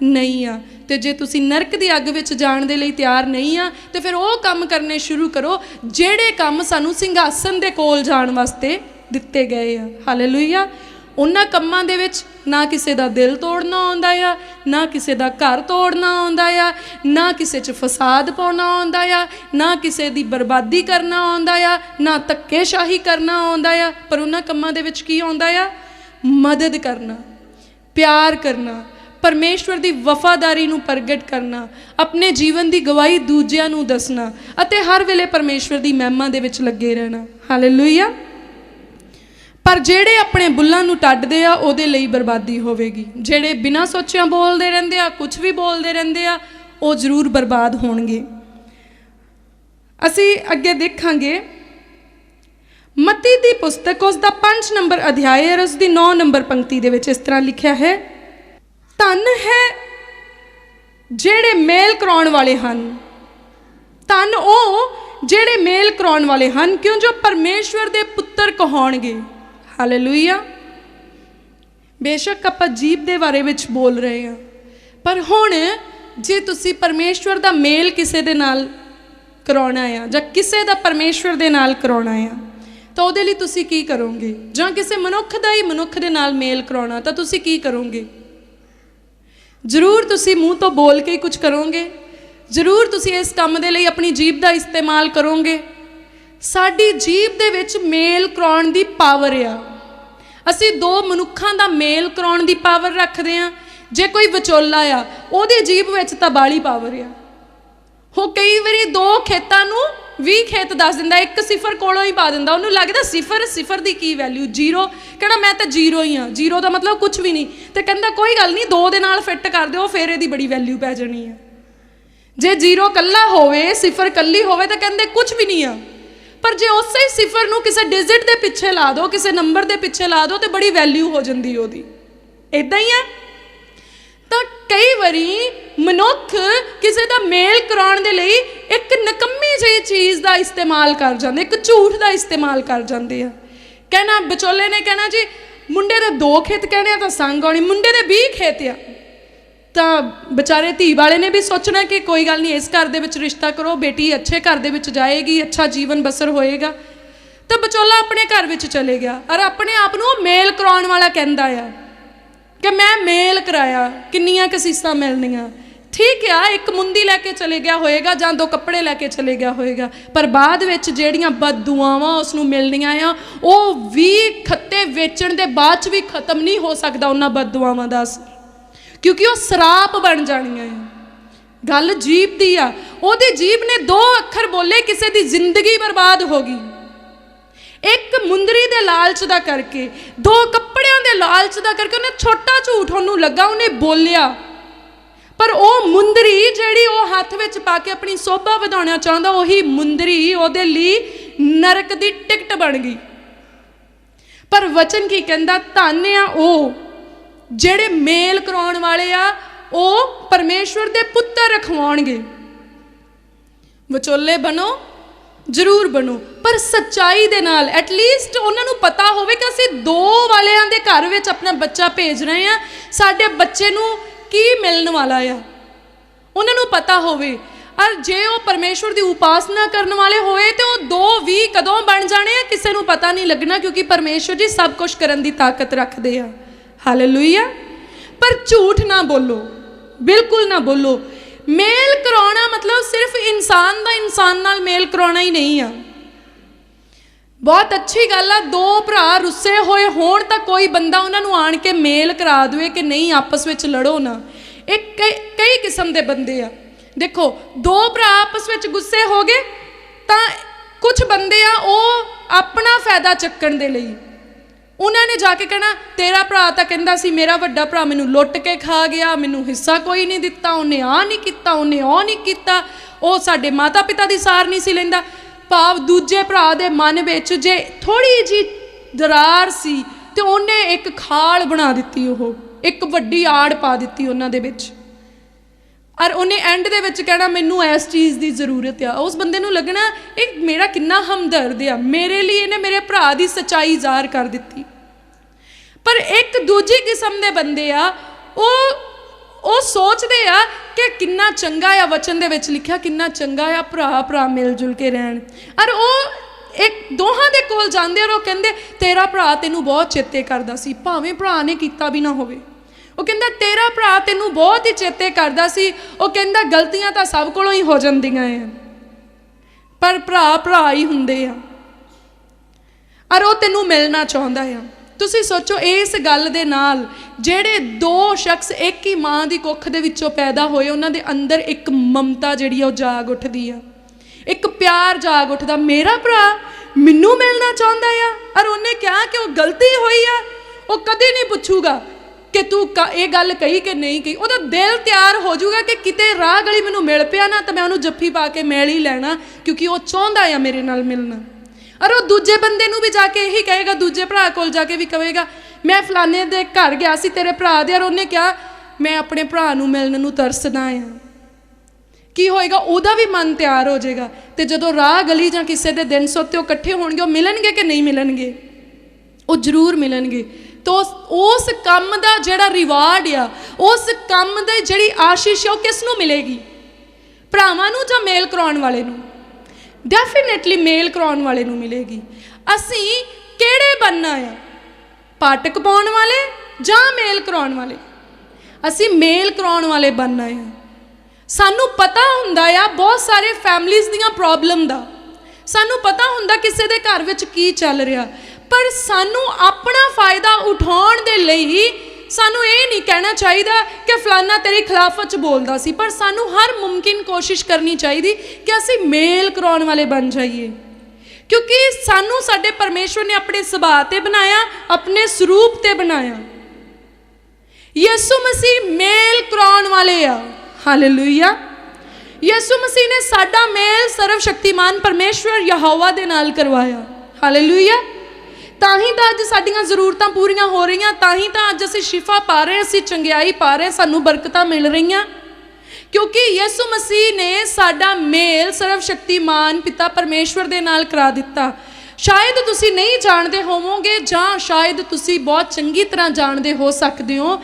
ਨਹੀਂ ਆ। ਤੇ ਜੇ ਤੁਸੀਂ ਨਰਕ ਦੀ ਅੱਗ ਵਿੱਚ ਜਾਣ ਦੇ ਲਈ ਤਿਆਰ ਨਹੀਂ ਆ, ਤੇ ਫਿਰ ਉਹ ਕੰਮ ਕਰਨੇ ਸ਼ੁਰੂ ਕਰੋ ਜਿਹੜੇ ਕੰਮ ਸਾਨੂੰ ਸਿੰਘਾਸਨ ਦੇ ਕੋਲ ਜਾਣ ਵਾਸਤੇ ਦਿੱਤੇ ਗਏ ਆ। ਹਾਲੇਲੂਇਆ। ਉਹਨਾਂ ਕੰਮਾਂ ਦੇ ਵਿੱਚ ਨਾ ਕਿਸੇ ਦਾ ਦਿਲ ਤੋੜਨਾ ਆਉਂਦਾ ਆ, ਨਾ ਕਿਸੇ ਦਾ ਘਰ ਤੋੜਨਾ ਆਉਂਦਾ ਆ, ਨਾ ਕਿਸੇ 'ਚ ਫਸਾਦ ਪਾਉਣਾ ਆਉਂਦਾ ਆ, ਨਾ ਕਿਸੇ ਦੀ ਬਰਬਾਦੀ ਕਰਨਾ ਆਉਂਦਾ ਆ, ਨਾ ਧੱਕੇਸ਼ਾਹੀ ਕਰਨਾ ਆਉਂਦਾ ਆ। ਪਰ ਉਹਨਾਂ ਕੰਮਾਂ ਦੇ ਵਿੱਚ ਕੀ ਆਉਂਦਾ ਆ? ਮਦਦ ਕਰਨਾ, ਪਿਆਰ ਕਰਨਾ, ਪਰਮੇਸ਼ਵਰ ਦੀ ਵਫਾਦਾਰੀ ਨੂੰ ਪ੍ਰਗਟ ਕਰਨਾ, ਆਪਣੇ ਜੀਵਨ ਦੀ ਗਵਾਹੀ ਦੂਜਿਆਂ ਨੂੰ ਦੱਸਣਾ ਅਤੇ ਹਰ ਵੇਲੇ ਪਰਮੇਸ਼ਵਰ ਦੀ ਮਹਿਮਾ ਦੇ ਵਿੱਚ ਲੱਗੇ ਰਹਿਣਾ। ਹਾਲੇਲੂਇਆ। ਪਰ ਜਿਹੜੇ ਆਪਣੇ ਬੁੱਲਾਂ ਨੂੰ ਟੱਡਦੇ ਆ, ਉਹਦੇ ਲਈ ਬਰਬਾਦੀ ਹੋਵੇਗੀ। ਜਿਹੜੇ ਬਿਨਾਂ ਸੋਚਿਆਂ ਬੋਲਦੇ ਰਹਿੰਦੇ ਆ, ਕੁਝ ਵੀ ਬੋਲਦੇ ਰਹਿੰਦੇ ਆ, ਉਹ ਜ਼ਰੂਰ ਬਰਬਾਦ ਹੋਣਗੇ। ਅਸੀਂ ਅੱਗੇ ਦੇਖਾਂਗੇ ਮਤੀ ਦੀ ਪੁਸਤਕ, ਉਸ ਦਾ 5 ਨੰਬਰ ਅਧਿਆਇ, ਉਸ ਦੀ 9 ਨੰਬਰ ਪੰਕਤੀ ਦੇ ਵਿੱਚ ਇਸ ਤਰ੍ਹਾਂ ਲਿਖਿਆ ਹੈ, ਧਨ ਹੈ ਜਿਹੜੇ ਮੇਲ ਕਰਾਉਣ ਵਾਲੇ ਹਨ। ਧਨ ਉਹ ਜਿਹੜੇ ਮੇਲ ਕਰਾਉਣ ਵਾਲੇ ਹਨ, ਕਿਉਂ ਜੋ ਪਰਮੇਸ਼ਵਰ ਦੇ ਪੁੱਤਰ ਕਹਾਉਣਗੇ। ਹਾਲੇਲੂਇਆ। ਬੇਸ਼ੱਕ ਆਪਾਂ ਜੀਭ ਦੇ ਬਾਰੇ ਵਿੱਚ ਬੋਲ ਰਹੇ ਹਾਂ, ਪਰ ਹੁਣ ਜੇ ਤੁਸੀਂ ਪਰਮੇਸ਼ਵਰ ਦਾ ਮੇਲ ਕਿਸੇ ਦੇ ਨਾਲ ਕਰਾਉਣਾ ਆ ਜਾਂ ਕਿਸੇ ਦਾ ਪਰਮੇਸ਼ਵਰ ਦੇ ਨਾਲ ਕਰਾਉਣਾ ਆ ਤਾਂ ਉਹਦੇ ਲਈ ਤੁਸੀਂ ਕੀ ਕਰੋਗੇ? ਜਾਂ ਕਿਸੇ ਮਨੁੱਖ ਦਾ ਹੀ ਮਨੁੱਖ ਦੇ ਨਾਲ ਮੇਲ ਕਰਾਉਣਾ ਤਾਂ ਤੁਸੀਂ ਕੀ ਕਰੋਗੇ? ਜ਼ਰੂਰ ਤੁਸੀਂ ਮੂੰਹ ਤੋਂ ਬੋਲ ਕੇ ਹੀ ਕੁਝ ਕਰੋਗੇ, ਜ਼ਰੂਰ ਤੁਸੀਂ ਇਸ ਕੰਮ ਦੇ ਲਈ ਆਪਣੀ ਜੀਭ ਦਾ ਇਸਤੇਮਾਲ ਕਰੋਗੇ। ਸਾਡੀ ਜੀਭ ਦੇ ਵਿੱਚ ਮੇਲ ਕਰਾਉਣ ਦੀ ਪਾਵਰ ਆ। ਅਸੀਂ ਦੋ ਮਨੁੱਖਾਂ ਦਾ ਮੇਲ ਕਰਾਉਣ ਦੀ ਪਾਵਰ ਰੱਖਦੇ ਹਾਂ। ਜੇ ਕੋਈ ਵਿਚੋਲਾ ਆ, ਉਹਦੀ ਜੀਭ ਵਿੱਚ ਤਾਂ ਬਾਲੀ ਪਾਵਰ ਆ। ਉਹ ਕਈ ਵਾਰੀ ਦੋ ਖੇਤਾਂ ਨੂੰ 20 ਖੇਤ ਦੱਸ ਦਿੰਦਾ, ਇੱਕ ਸਿਫਰ ਕੋਲੋਂ ਹੀ ਪਾ ਦਿੰਦਾ। ਉਹਨੂੰ ਲੱਗਦਾ ਸਿਫਰ ਦੀ ਕੀ ਵੈਲਿਊ, ਜ਼ੀਰੋ, ਕਹਿਣਾ ਮੈਂ ਤਾਂ ਜ਼ੀਰੋ ਹੀ ਹਾਂ, ਜ਼ੀਰੋ ਦਾ ਮਤਲਬ ਕੁਛ ਵੀ ਨਹੀਂ। ਤੇ ਕਹਿੰਦਾ ਕੋਈ ਗੱਲ ਨਹੀਂ, 2 ਦੇ ਨਾਲ ਫਿੱਟ ਕਰ ਦਿਓ, ਫਿਰ ਇਹਦੀ ਬੜੀ ਵੈਲਿਊ ਪੈ ਜਾਣੀ ਆ। ਜੇ ਜ਼ੀਰੋ ਕੱਲਾ ਹੋਵੇ, ਸਿਫਰ ਕੱਲੀ ਹੋਵੇ ਤਾਂ ਕਹਿੰਦੇ ਕੁਛ ਵੀ ਨਹੀਂ ਆ। ਪਰ ਜੇ ਉਸੇ ਸਿਫਰ ਨੂੰ ਕਿਸੇ ਡਿਜਿਟ ਦੇ ਪਿੱਛੇ ਲਾ ਦਿਓ, ਕਿਸੇ ਨੰਬਰ ਦੇ ਪਿੱਛੇ ਲਾ ਦਿਓ, ਤੇ ਬੜੀ ਵੈਲਿਊ ਹੋ ਜਾਂਦੀ ਉਹਦੀ। ਇੱਦਾਂ ਹੀ ਆ। ਤਾਂ ਕਈ ਵਾਰੀ ਮਨੁੱਖ ਕਿਸੇ ਦਾ ਮੇਲ ਕਰਾਉਣ ਦੇ ਲਈ ਇੱਕ ਨਕੰਮੀ ਜਿਹੀ ਚੀਜ਼ ਦਾ ਇਸਤੇਮਾਲ ਕਰ ਜਾਂਦੇ, ਇੱਕ ਝੂਠ ਦਾ ਇਸਤੇਮਾਲ ਕਰ ਜਾਂਦੇ ਆ। ਕਹਿਣਾ, ਵਿਚੋਲੇ ਨੇ ਕਹਿਣਾ ਜੀ ਮੁੰਡੇ ਦੇ 2 ਖੇਤ ਕਹਿਣੇ ਆ ਤਾਂ ਸੰਗ ਆਉਣੀ, ਮੁੰਡੇ ਦੇ 20 ਖੇਤ ਆ। ਤਾਂ ਵਿਚਾਰੇ ਧੀ ਵਾਲੇ ਨੇ ਵੀ ਸੋਚਣਾ ਕਿ ਕੋਈ ਗੱਲ ਨਹੀਂ, ਇਸ ਘਰ ਦੇ ਵਿੱਚ ਰਿਸ਼ਤਾ ਕਰੋ, ਬੇਟੀ ਅੱਛੇ ਘਰ ਦੇ ਵਿੱਚ ਜਾਏਗੀ, ਅੱਛਾ ਜੀਵਨ ਬਸਰ ਹੋਏਗਾ। ਤਾਂ ਵਿਚੋਲਾ ਆਪਣੇ ਘਰ ਵਿੱਚ ਚਲੇ ਗਿਆ ਔਰ ਆਪਣੇ ਆਪ ਨੂੰ ਮੇਲ ਕਰਾਉਣ ਵਾਲਾ ਕਹਿੰਦਾ ਆ ਕਿ ਮੈਂ ਮੇਲ ਕਰਾਇਆ, ਕਿੰਨੀਆਂ ਕਸੀਸਾਂ ਮਿਲਣੀਆਂ। ਠੀਕ ਆ, ਇੱਕ ਮੁੰਦੀ ਲੈ ਕੇ ਚਲੇ ਗਿਆ ਹੋਏਗਾ ਜਾਂ 2 ਕੱਪੜੇ ਲੈ ਕੇ ਚਲੇ ਗਿਆ ਹੋਏਗਾ, ਪਰ ਬਾਅਦ ਵਿੱਚ ਜਿਹੜੀਆਂ ਬਦਦੁਆਵਾਂ ਉਸ ਨੂੰ ਮਿਲਣੀਆਂ ਆ, ਉਹ 20 ਖੱਤੇ ਵੇਚਣ ਦੇ ਬਾਅਦ 'ਚ ਵੀ ਖਤਮ ਨਹੀਂ ਹੋ ਸਕਦਾ ਉਹਨਾਂ ਬਦਦੁਆਵਾਂ ਦਾ ਅਸਰ, ਕਿਉਂਕਿ ਉਹ ਸਰਾਪ ਬਣ ਜਾਣੀਆਂ ਆ। ਗੱਲ ਜੀਭ ਦੀ ਆ। ਉਹਦੀ ਜੀਭ ਨੇ 2 ਅੱਖਰ ਬੋਲੇ, ਕਿਸੇ ਦੀ ਜ਼ਿੰਦਗੀ ਬਰਬਾਦ ਹੋ ਗਈ। ਇੱਕ ਮੁੰਦਰੀ ਦੇ ਲਾਲਚ ਦਾ ਕਰਕੇ, 2 ਕੱਪੜਿਆਂ ਦੇ ਲਾਲਚ ਦਾ ਕਰਕੇ ਉਹਨੇ ਛੋਟਾ ਝੂਠ ਉਹਨੂੰ ਲੱਗਾ, ਉਹਨੇ ਬੋਲਿਆ। ਪਰ ਉਹ ਮੁੰਦਰੀ ਜਿਹੜੀ ਉਹ ਹੱਥ ਵਿੱਚ ਪਾ ਕੇ ਆਪਣੀ ਸੋਭਾ ਵਧਾਉਣਾ ਚਾਹੁੰਦਾ, ਉਹੀ ਮੁੰਦਰੀ ਉਹਦੇ ਲਈ ਨਰਕ ਦੀ ਟਿਕਟ ਬਣ ਗਈ। ਪਰ ਵਚਨ ਕੀ ਕਹਿੰਦਾ? ਧੰਨ ਆ ਉਹ ਜਿਹੜੇ ਮੇਲ ਕਰਾਉਣ ਵਾਲੇ ਆ, ਉਹ ਪਰਮੇਸ਼ਵਰ ਦੇ ਪੁੱਤਰ ਰਖਵਾਉਣਗੇ। ਵਿਚੋਲੇ ਬਣੋ, ਜ਼ਰੂਰ ਬਣੋ, ਪਰ ਸੱਚਾਈ ਦੇ ਨਾਲ। ਐਟਲੀਸਟ ਉਹਨਾਂ ਨੂੰ ਪਤਾ ਹੋਵੇ ਕਿ ਅਸੀਂ 2 ਵਾਲਿਆਂ ਦੇ ਘਰ ਵਿੱਚ ਆਪਣਾ ਬੱਚਾ ਭੇਜ ਰਹੇ ਹਾਂ, ਸਾਡੇ ਬੱਚੇ ਨੂੰ ਕੀ ਮਿਲਣ ਵਾਲਾ ਆ, ਉਹਨਾਂ ਨੂੰ ਪਤਾ ਹੋਵੇ। ਔਰ ਜੇ ਉਹ ਪਰਮੇਸ਼ਵਰ ਦੀ ਉਪਾਸਨਾ ਕਰਨ ਵਾਲੇ ਹੋਏ ਤੇ ਉਹ 2-20 ਕਦੋਂ ਬਣ ਜਾਣੇ ਆ, ਕਿਸੇ ਨੂੰ ਪਤਾ ਨਹੀਂ ਲੱਗਣਾ, ਕਿਉਂਕਿ ਪਰਮੇਸ਼ਵਰ ਜੀ ਸਭ ਕੁਝ ਕਰਨ ਦੀ ਤਾਕਤ ਰੱਖਦੇ ਆ। ਹਾਲੇਲੂਇਆ। ਪਰ ਝੂਠ ਨਾ ਬੋਲੋ, ਬਿਲਕੁਲ ਨਾ ਬੋਲੋ। ਮੇਲ ਕਰਾਉਣਾ ਮਤਲਬ ਸਿਰਫ ਇਨਸਾਨ ਦਾ ਇਨਸਾਨ ਨਾਲ ਮੇਲ ਕਰਾਉਣਾ ਹੀ ਨਹੀਂ ਆ। ਬਹੁਤ ਅੱਛੀ ਗੱਲ ਆ, 2 ਭਰਾ ਰੁੱਸੇ ਹੋਏ ਹੋਣ ਤਾਂ ਕੋਈ ਬੰਦਾ ਉਹਨਾਂ ਨੂੰ ਆਣ ਕੇ ਮੇਲ ਕਰਾ ਦੇਵੇ ਕਿ ਨਹੀਂ ਆਪਸ ਵਿੱਚ ਲੜੋ ਨਾ। ਇਹ ਕਈ ਕਿਸਮ ਦੇ ਬੰਦੇ ਆ। ਦੇਖੋ, 2 ਭਰਾ ਆਪਸ ਵਿੱਚ ਗੁੱਸੇ ਹੋ ਗਏ ਤਾਂ ਕੁਝ ਬੰਦੇ ਆ ਉਹ ਆਪਣਾ ਫਾਇਦਾ ਚੱਕਣ ਦੇ ਲਈ ਉਹਨਾਂ ਨੇ ਜਾ ਕੇ ਕਹਿਣਾ, ਤੇਰਾ ਭਰਾ ਤਾਂ ਕਹਿੰਦਾ ਸੀ ਮੇਰਾ ਵੱਡਾ ਭਰਾ ਮੈਨੂੰ ਲੁੱਟ ਕੇ ਖਾ ਗਿਆ, ਮੈਨੂੰ ਹਿੱਸਾ ਕੋਈ ਨਹੀਂ ਦਿੱਤਾ, ਉਹਨੇ ਆਹ ਨਹੀਂ ਕੀਤਾ, ਉਹਨੇ ਉਹ ਨਹੀਂ ਕੀਤਾ, ਉਹ ਸਾਡੇ ਮਾਤਾ ਪਿਤਾ ਦੀ ਸਾਰ ਨਹੀਂ ਸੀ ਲੈਂਦਾ। ਭਾਵ ਦੂਜੇ ਭਰਾ ਦੇ ਮਨ ਵਿੱਚ ਜੇ ਥੋੜੀ ਜਿਹੀ ਦਰਾਰ ਸੀ ਤੇ ਉਹਨੇ ਇੱਕ ਖਾਲ ਬਣਾ ਦਿੱਤੀ, ਉਹ ਇੱਕ ਵੱਡੀ ਆੜ ਪਾ ਦਿੱਤੀ ਉਹਨਾਂ ਦੇ ਵਿੱਚ। ਔਰ ਉਹਨੇ ਐਂਡ ਦੇ ਵਿੱਚ ਕਹਿਣਾ ਮੈਨੂੰ ਇਸ ਚੀਜ਼ ਦੀ ਜ਼ਰੂਰਤ ਆ। ਉਸ ਬੰਦੇ ਨੂੰ ਲੱਗਣਾ ਇਹ ਮੇਰਾ ਕਿੰਨਾ ਹਮਦਰਦ ਆ, ਮੇਰੇ ਲਈ ਇਹਨੇ ਮੇਰੇ ਭਰਾ ਦੀ ਸੱਚਾਈ ਜ਼ਾਹਰ ਕਰ ਦਿੱਤੀ। ਪਰ ਇੱਕ ਦੂਜੀ ਕਿਸਮ ਦੇ ਬੰਦੇ ਆ, ਉਹ ਸੋਚਦੇ ਆ ਕਿ ਕਿੰਨਾ ਚੰਗਾ ਆ, ਵਚਨ ਦੇ ਵਿੱਚ ਲਿਖਿਆ ਕਿੰਨਾ ਚੰਗਾ ਆ ਭਰਾ ਮਿਲ ਜੁਲ ਕੇ ਰਹਿਣ। ਔਰ ਉਹ ਇੱਕ ਦੋਹਾਂ ਦੇ ਕੋਲ ਜਾਂਦੇ ਔਰ ਉਹ ਕਹਿੰਦੇ ਤੇਰਾ ਭਰਾ ਤੈਨੂੰ ਬਹੁਤ ਚੇਤੇ ਕਰਦਾ ਸੀ, ਭਾਵੇਂ ਭਰਾ ਨੇ ਕੀਤਾ ਵੀ ਨਾ ਹੋਵੇ। ਉਹ ਕਹਿੰਦਾ ਤੇਰਾ ਭਰਾ ਤੈਨੂੰ ਬਹੁਤ ਹੀ ਚੇਤੇ ਕਰਦਾ ਸੀ। ਉਹ ਕਹਿੰਦਾ ਗਲਤੀਆਂ ਤਾਂ ਸਭ ਕੋਲੋਂ ਹੀ ਹੋ ਜਾਂਦੀਆਂ ਆ, ਪਰ ਭਰਾ ਹੀ ਹੁੰਦੇ ਆ ਔਰ ਉਹ ਤੈਨੂੰ ਮਿਲਣਾ ਚਾਹੁੰਦਾ ਆ। ਤੁਸੀਂ ਸੋਚੋ, ਇਸ ਗੱਲ ਦੇ ਨਾਲ ਜਿਹੜੇ 2 ਸ਼ਖਸ ਇੱਕ ਹੀ ਮਾਂ ਦੀ ਕੁੱਖ ਦੇ ਵਿੱਚੋਂ ਪੈਦਾ ਹੋਏ, ਉਹਨਾਂ ਦੇ ਅੰਦਰ ਇੱਕ ਮਮਤਾ ਜਿਹੜੀ ਆ ਉਹ ਜਾਗ ਉੱਠਦੀ ਆ, ਇੱਕ ਪਿਆਰ ਜਾਗ ਉੱਠਦਾ। ਮੇਰਾ ਭਰਾ ਮੈਨੂੰ ਮਿਲਣਾ ਚਾਹੁੰਦਾ ਆ। ਔਰ ਉਹਨੇ ਕਿਹਾ ਕਿ ਉਹ ਗਲਤੀ ਹੋਈ ਆ, ਉਹ ਕਦੇ ਨਹੀਂ ਪੁੱਛੂਗਾ ਕਿ ਤੂੰ ਇਹ ਗੱਲ ਕਹੀ ਕਿ ਨਹੀਂ ਕਹੀ। ਉਹਦਾ ਦਿਲ ਤਿਆਰ ਹੋ ਜਾਊਗਾ ਕਿ ਕਿਤੇ ਰਾਹ ਗਲੀ ਮੈਨੂੰ ਮਿਲ ਪਿਆ ਨਾ ਤਾਂ ਮੈਂ ਉਹਨੂੰ ਜੱਫੀ ਪਾ ਕੇ ਮਿਲ ਹੀ ਲੈਣਾ, ਕਿਉਂਕਿ ਉਹ ਚਾਹੁੰਦਾ ਆ ਮੇਰੇ ਨਾਲ ਮਿਲਣਾ। ਔਰ ਉਹ ਦੂਜੇ ਬੰਦੇ ਨੂੰ ਵੀ ਜਾ ਕੇ ਇਹੀ ਕਹੇਗਾ, ਦੂਜੇ ਭਰਾ ਕੋਲ ਜਾ ਕੇ ਵੀ ਕਹੇਗਾ ਮੈਂ ਫਲਾਣੇ ਦੇ ਘਰ ਗਿਆ ਸੀ ਤੇਰੇ ਭਰਾ ਦੇ, ਔਰ ਉਹਨੇ ਕਿਹਾ मैं अपने भरा नूं मिलण नूं तरसदा आ, की होएगा? उहदा भी मन तैयार हो जाएगा। तो जदों राह गली जां किसी दे दिन सुत्ते वो इकट्ठे होणगे, वो मिलणगे कि नहीं मिलणगे? वो जरूर मिलणगे। तो उस काम का जिहड़ा रिवार्ड आ, उस काम दी जिहड़ी आशीष आ, किस नूं मिलेगी? भरावां नूं जां मेल कराउण वाले नूं? डेफिनेटली मेल कराउण वाले नूं मिलेगी। असीं किहड़े बनना है? फाटक पाउण वाले जां मेल कराउण वाले? असीं मेल कराउण वाले बनना है। सानू पता हुंदा आ बहुत सारे फैमिलीज़ दियां प्रॉब्लम दा, सानू पता हुंदा किसी दे घर विच की चल रहा, पर सानू अपना फायदा उठाउण दे लई सानू ये नहीं कहना चाहिए कि फलाना तेरी खिलाफत बोलदा सी, पर सानू हर मुमकिन कोशिश करनी चाहिए कि असीं मेल कराउण वाले बन जाइए, क्योंकि सानू साडे परमेश्वर ने अपने सुभाਅ ते बनाया, अपने स्वरूप ते बनाया। यीशु मसीह मेल कराउण वाले आ। हालेलुया। यीशु मसीह ने साडा मेल सर्वशक्तिमान परमेश्वर यहोवा दे नाल करवाया। हालेलुया। ताही तो अज साडियां जरूरतां पूरीआं हो रही, ताही तो अज असीं शिफा पा रहे, असीं चंगियाई पा रहे, सानू बरकतां मिल रही, क्योंकि यीशु मसीह ने साडा मेल सर्वशक्तिमान पिता परमेश्वर दे नाल करा दिता। शायद तुसीं नहीं जानते होवोगे, जां शायद तुसीं बहुत चंगी तरह जानते हो सकते हो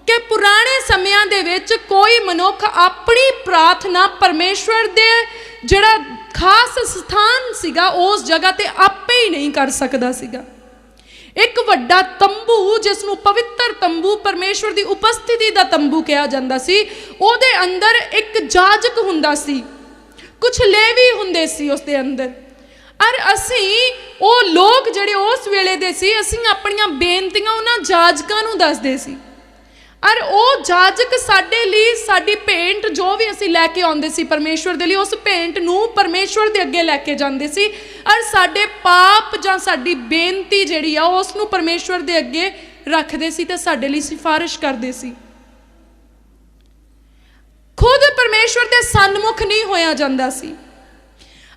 कि पुराने समयां दे विच कोई मनुख अपनी प्रार्थना परमेश्वर दे जिहड़ा खास स्थान सीगा उस जगह ते आपे ही नहीं कर सकदा सीगा। एक वड्डा तंबू जिसनूं पवित्र तंबू परमेश्वर की उपस्थिति का तंबू कहा जाता सी, उहदे अंदर एक जाजक हुंदा सी, कुछ लेवी हुंदे सी उसदे अंदर। और असीं वो लोग जिहड़े उस वेले दे सी, असीं अपणियां बेनतियां उन्हां जाजकां नूं दसदे सी, और वो जाजक साडे लई साडी भेंट जो भी असीं लैके आउंदे सी परमेश्वर दे लई, उस भेंट नूं परमेश्वर दे अगे लैके जांदे सी, और साडे पाप जां साडी बेनती जिहड़ी आ उस नूं परमेश्वर दे अगे रखदे सी ते साडे लई सिफारिश करदे सी। खुद परमेश्वर दे सन्मुख नहीं होया जांदा सी,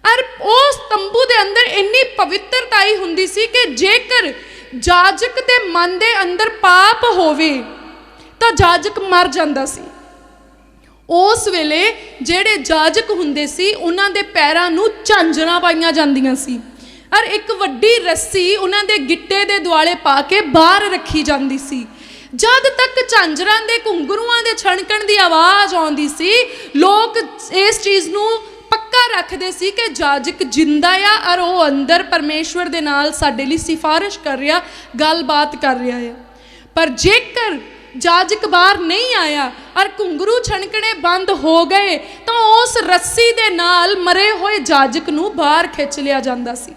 और उस तंबू दे अंदर इन्नी पवित्रताई हुंदी सी कि जेकर जाजक दे मन दे अंदर पाप होवे तो जाजक मर जांदा सी। उस वेले जेड़े जाजक हुंदे सी उन्हां दे पैरां नूं झांजरां पाईयां जांदियां सी, और एक वड्डी रस्सी उन्हां दे गिट्टे दे दुआले पा के बाहर रखी जांदी सी। जद तक झांजरां दे घुंघरूआं दे छणकण दी आवाज़ आउंदी सी, लोग इस चीज़ नूं पक्का रखदे सी कि जाजक जिंदा आ और वो अंदर परमेश्वर दे नाल साडे लई सिफारिश कर रहा, गलबात कर रहा है। पर जेकर जाजक बाहर नहीं आया और घुंघरू छणकने बंद हो गए तो उस रस्सी दे नाल मरे हुए जाजक नूं बाहर खिंच लिया जांदा सी।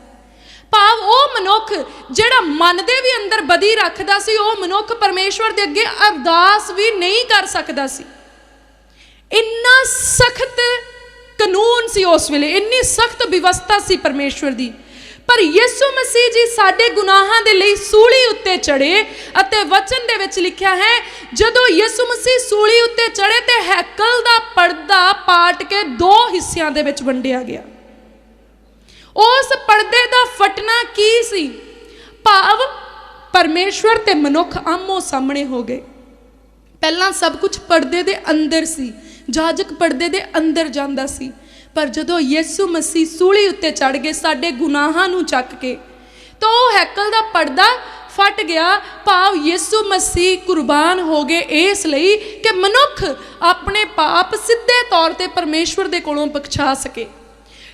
भाव वो मनुख जिहड़ा मन दे भी अंदर बदी रखदा सी, वो मनुख परमेश्वर दे अगे अरदास भी नहीं कर सकदा सी। इन्ना सख्त कानून सी उस वेले, इन्नी सख्त व्यवस्था सी परमेश्वर दी। पर यीशु मसीह जी साडे गुनाहां दे लई सूली उत्ते चढ़े, अते वचन दे विच लिखिया है जदों यीशु मसीह सूली उत्ते चढ़े ते हैकल दा पर्दा पाट के दो हिस्सियां दे विच वंडिया गया। उस पर्दे दा फटना की सी? भाव परमेश्वर ते मनुख आमो सामने हो गए। पहला सब कुछ पर्दे दे अंदर सी, जाजक पर्दे दे अंदर जांदा सी, पर जदों यीशु मसीह सूली उत्ते चढ़ गए साडे गुनाहां नूं चक के, तो हैकल दा पर्दा फट गया। भाव यीशु मसीह कुर्बान हो गए इस लई कि मनुख अपने पाप सीधे तौर ते परमेश्वर दे कोलों बख्शा सके।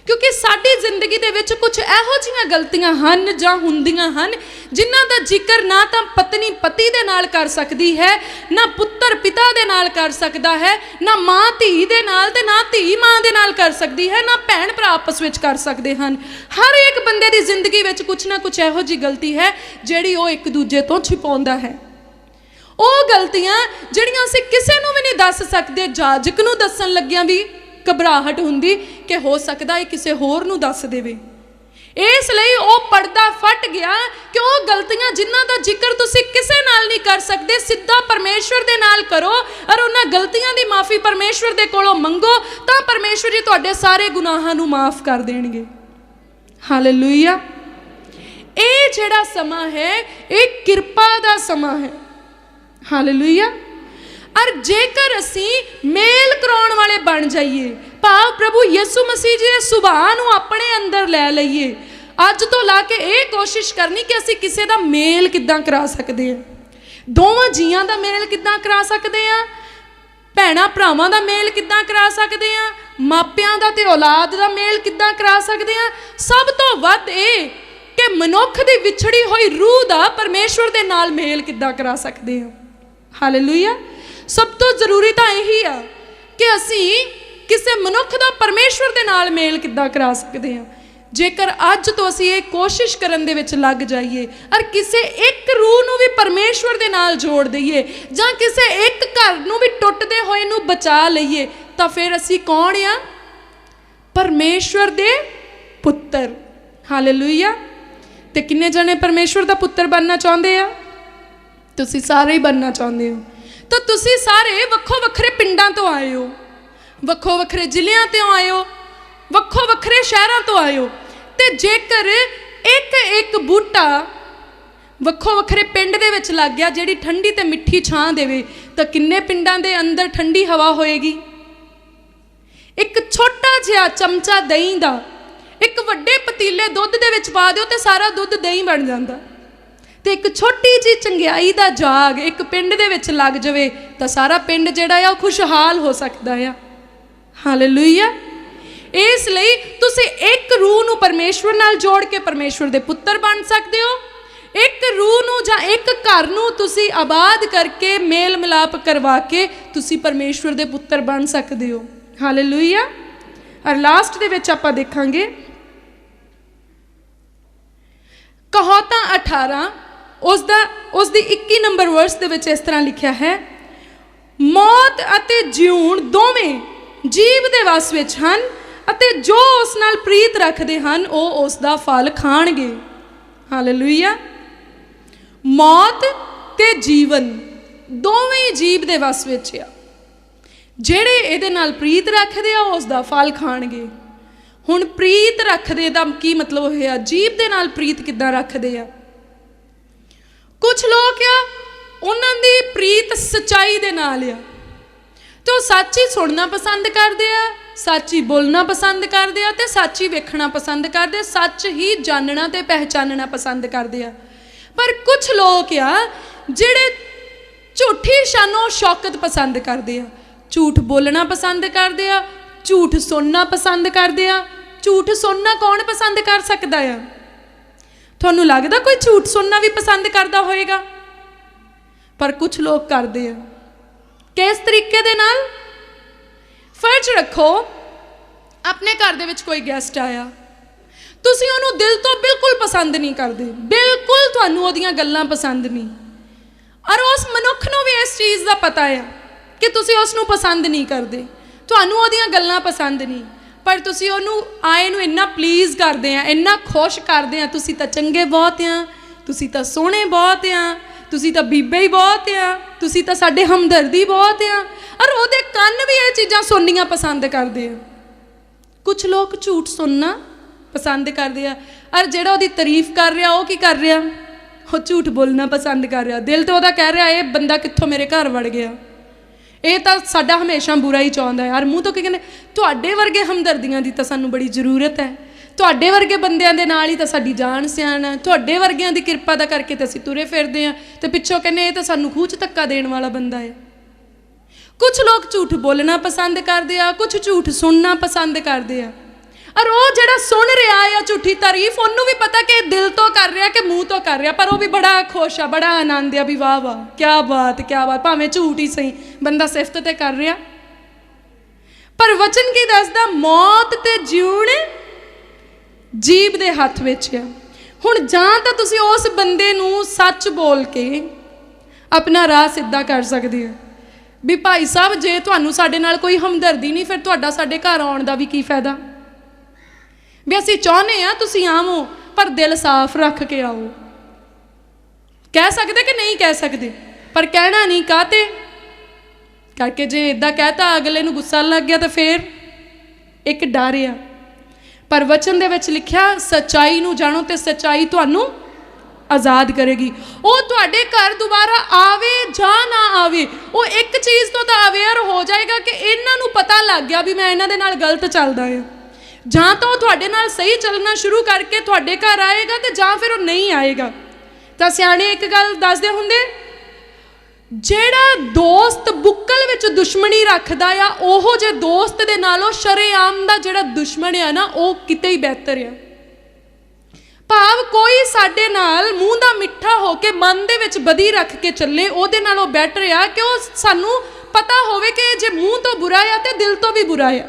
क्योंकि साडी जिंदगी दे विच कुछ इहो जिहियां गलतियां हन जां हुंदियां हन जिन्हां दा जिक्र ना तां पत्नी पति दे नाल कर सकदी है, ना पुत्तर पिता दे नाल कर सकदा है, ना मां धी दे नाल ते ना धी मां दे नाल कर सकदी है, ना भैण भरा आपस विच कर सकदे हन। हर एक बंदे दी जिंदगी विच कुछ ना कुछ इहो जी गलती है जिहड़ी वो एक दूजे तो छिपाउंदा है। वो गलतियां जिहड़ियां असीं किसे नूं भी नहीं दस सकदे, जाजक नूं दस्सण लग्गियां भी घबराहट हुंदी कि हो सकदा है किसी होर नूं दस देवे। इसलिए वो पर्दा फट गया कि वो गलतियां जिन्हां दा जिक्र तुसीं किसे नाल नहीं कर सकदे, सीधा परमेश्वर दे नाल करो और उन्हां गलतियां दी माफ़ी परमेश्वर दे कोलों मंगो, तां परमेश्वर जी तुहाडे सारे गुनाहां नूं माफ़ कर देणगे। हालेलुया। ये जिहड़ा समा है ये किरपा दा समा है। हालेलुया। और जेकर असी मेल कराउण वाले बन जाइए, भाव प्रभु यीशु मसीह जी के सुभाਅ नूं अपने अंदर लै लईए, अज तो ला के ये कोशिश करनी कि असी किसी का मेल किद्दां करा सकते हैं, दोवां जीआं दा मेल किद्दां करा सकते हैं, भैणां भरावां दा मेल किद्दां करा सकते हैं, मापियां दा ते औलाद दा मेल किद्दां करा सकते हैं। सब तो वध ये कि मनुख दी विछड़ी हुई रूह दा परमेश्वर दे नाल मेल किद्दां करा सकते हैं। हालेलुया। सब तो जरूरी तो यही आ कि असी किसी मनुख दा परमेश्वर दे नाल मेल किद्दां करा सकते हैं। जेकर अज तो असी ये कोशिश करन दे विच लग जाइए और किसी एक रूह नूं भी परमेश्वर दे नाल जोड़ दईए, जां किसी एक घर नूं भी टुटदे होए नूं बचा लईए, तो फिर असी कौन आ? परमेश्वर दे पुत्तर। हालेलुया। ते किन्ने जने परमेश्वर दा पुत्तर बनना चाहुंदे आ? तुसी सारे ही बनना चाहुंदे हो। तो तुसी सारे वक्खो वखरे पिंडां तो आए हो, वक्खो वखरे जिलियां तो आए हो, वक्खो वखरे शहरां तो आए हो। ते जेकर एक एक बूटा वक्खो वखरे पिंड दे विच लग गया जिहड़ी ठंडी ते मिठी छां देवे, तो किन्ने पिंडां दे अंदर ठंडी हवा होएगी? एक छोटा जिहा चमचा दही दा एक वड्डे पतीले दुध दे विच पा दिओ ते सारा दुध दही बन जांदा। ते एक छोटी जी चंगियाई दा जाग एक पिंड दे विच लग जावे तो सारा पिंड जिहड़ा आ खुशहाल हो सकदा है। हालेलुया। इसलिए तुसी एक रूह नूं परमेश्वर नाल जोड़ के परमेश्वर दे पुत्तर बन सकते हो। एक रूह नूं जां एक घर नूं तुसी आबाद करके मेल मिलाप करवा के तुसी परमेश्वर दे पुत्तर बन सकते हो। हालेलुया। और लास्ट दे विच आपां देखांगे कहावतां 18 उसदी 21 नंबर वर्स दे विच इस तरह लिखिया है, मौत अते जीउण दोवें जीव दे वस विच हन अते जो उस नाल प्रीत रखते हैं वो उसका फल खाणगे। हालेलुया। मौत ते जीवन दोवें जीव दे वस विच आ, ਜਿਹੜੇ ਇਹਦੇ ਨਾਲ ਪ੍ਰੀਤ ਰੱਖਦੇ ਆ ਉਸ ਦਾ ਫਲ ਖਾਣਗੇ। ਹੁਣ ਪ੍ਰੀਤ ਰੱਖਦੇ ਦਾ ਕੀ ਮਤਲਬ ਹੋਇਆ? ਜੀਵ ਦੇ ਨਾਲ ਪ੍ਰੀਤ ਕਿੱਦਾਂ ਰੱਖਦੇ ਆ? ਕੁਝ ਲੋਕ ਆ ਉਹਨਾਂ ਦੀ ਪ੍ਰੀਤ ਸੱਚਾਈ ਦੇ ਨਾਲ ਆ, ਤੇ ਉਹ ਸੱਚ ਹੀ ਸੁਣਨਾ ਪਸੰਦ ਕਰਦੇ ਆ, ਸੱਚ ਹੀ ਬੋਲਣਾ ਪਸੰਦ ਕਰਦੇ ਆ, ਤੇ ਸੱਚ ਹੀ ਵੇਖਣਾ ਪਸੰਦ ਕਰਦੇ, ਸੱਚ ਹੀ ਜਾਣਨਾ ਤੇ ਪਹਿਚਾਨਣਾ ਪਸੰਦ ਕਰਦੇ ਆ। ਪਰ ਕੁਝ ਲੋਕ ਆ ਜਿਹੜੇ ਝੂਠੀ ਸ਼ਾਨੋ ਸ਼ੌਕਤ ਪਸੰਦ ਕਰਦੇ ਆ, झूठ बोलना पसंद करते हैं, झूठ सुनना पसंद करते हैं। झूठ सुनना कौन पसंद कर सकता है? थानू लगता कोई झूठ सुनना भी पसंद करता होएगा? पर कुछ लोग करते हैं। किस तरीके दे नाल? फर्ज रखो अपने घर दे विच कोई गेस्ट आया, तुसीं उहनूं दिल तो बिल्कुल पसंद नहीं करते, बिल्कुल तुहानूं उहदियां गल्लां पसंद नहीं, और उस मनुख नूं भी इस चीज़ का पता है कि तुसी उसनूं पसंद नहीं करते, तुहानूं उहदियां गल्लां पसंद नहीं, पर तुसी उहनूं आए नूं इन्ना प्लीज़ करते हैं, इन्ना खुश करते हैं, तुसी तां चंगे बहुत आ, तुसी तां सोहणे बहुत आ, तुसी तां बीबे ही बहुत आ, तुसी तां साडे हमदर्दी बहुत आ, और उहदे कंन भी ये चीज़ां सुननियां पसंद करते हैं। कुछ लोग झूठ सुनना पसंद करते हैं, और जिहड़ा उहदी तारीफ कर रहा वो की कर रहा? वो झूठ बोलना पसंद कर रहा, दिल तो उहदा कह रहा ये बंदा कित्थों मेरे घर वड़ गया, ये तो साडा हमेशा बुरा ही चाहता है, और मूँह तो कहते तुहाडे वर्गे हमदर्दियां दी तां सानूं बड़ी जरूरत है, तुहाडे वर्गे बंदियां दे नाल ही तां साडी जान सियाण है, तुहाडे वर्गियां दी किरपा दा करके तां असीं तुरे फिरदे हां, ते पिछों कहने ये तां सानूं खूह च धक्का देण वाला बंदा है। कुछ लोग झूठ बोलना पसंद करते हैं, कुछ झूठ सुनना पसंद करते हैं, और वो जिहड़ा सुन रहा है झूठी तारीफ उन्होंने भी पता कि दिल तो कर रहा कि मूँह तो कर रहा, पर वो भी बड़ा खुश आ, बड़ा आनंद आ भी वाह वाह क्या बात भावें झूठ ही सही बंदा सिफत ते कर रहा। पर वचन की दसदा मौत ते जीउण जीव दे हथ विच आ। हुण जां तां तुसीं उस बंदे नूं सच बोल के अपना राह सीधा कर सकदे हो भी भाई साहब जे तुहानूं साडे नाल कोई हमदर्दी नहीं फिर तुहाडा साडे घर आउण दा भी की फायदा, भी असीं चाहुंदे आ तुसीं आवो पर दिल साफ रख के आओ। कह सकते कि नहीं कह सकते, पर कहना नहीं काहते करके जे इदां कहता अगले नूं गुस्सा लग गया तो फिर एक डर आ। पर वचन दे विच लिखिया सच्चाई नूं जाणो ते सच्चाई तुहानूं आज़ाद करेगी। वो तुहाडे घर दोबारा आवे जा ना आवे, वो एक चीज़ तो अवेयर हो जाएगा कि इन्हां नूं पता लग गया भी मैं इन्हां दे नाल गलत चलदा है, जां तो तुहाडे नाल सही चलना शुरू करके तुहाडे घर आएगा ते जां फिर वो नहीं आएगा। तां सियाणे एक गल दसदे हुंदे, जेड़ा दोस्त बुक्कल विच दुश्मनी रखदा आ, ओहो जे दोस्त दे नालों शरेआम दा जेड़ा दुश्मन है ना, वो किते ही बेहतर है। भाव कोई साडे नाल मूँह दा मिठा हो के मन दे विच बदी रख के चले, ओहदे नालों बैटर आ कि वो सानू पता होवे कि जे मूँह तो बुरा है ते दिल तो भी बुरा है।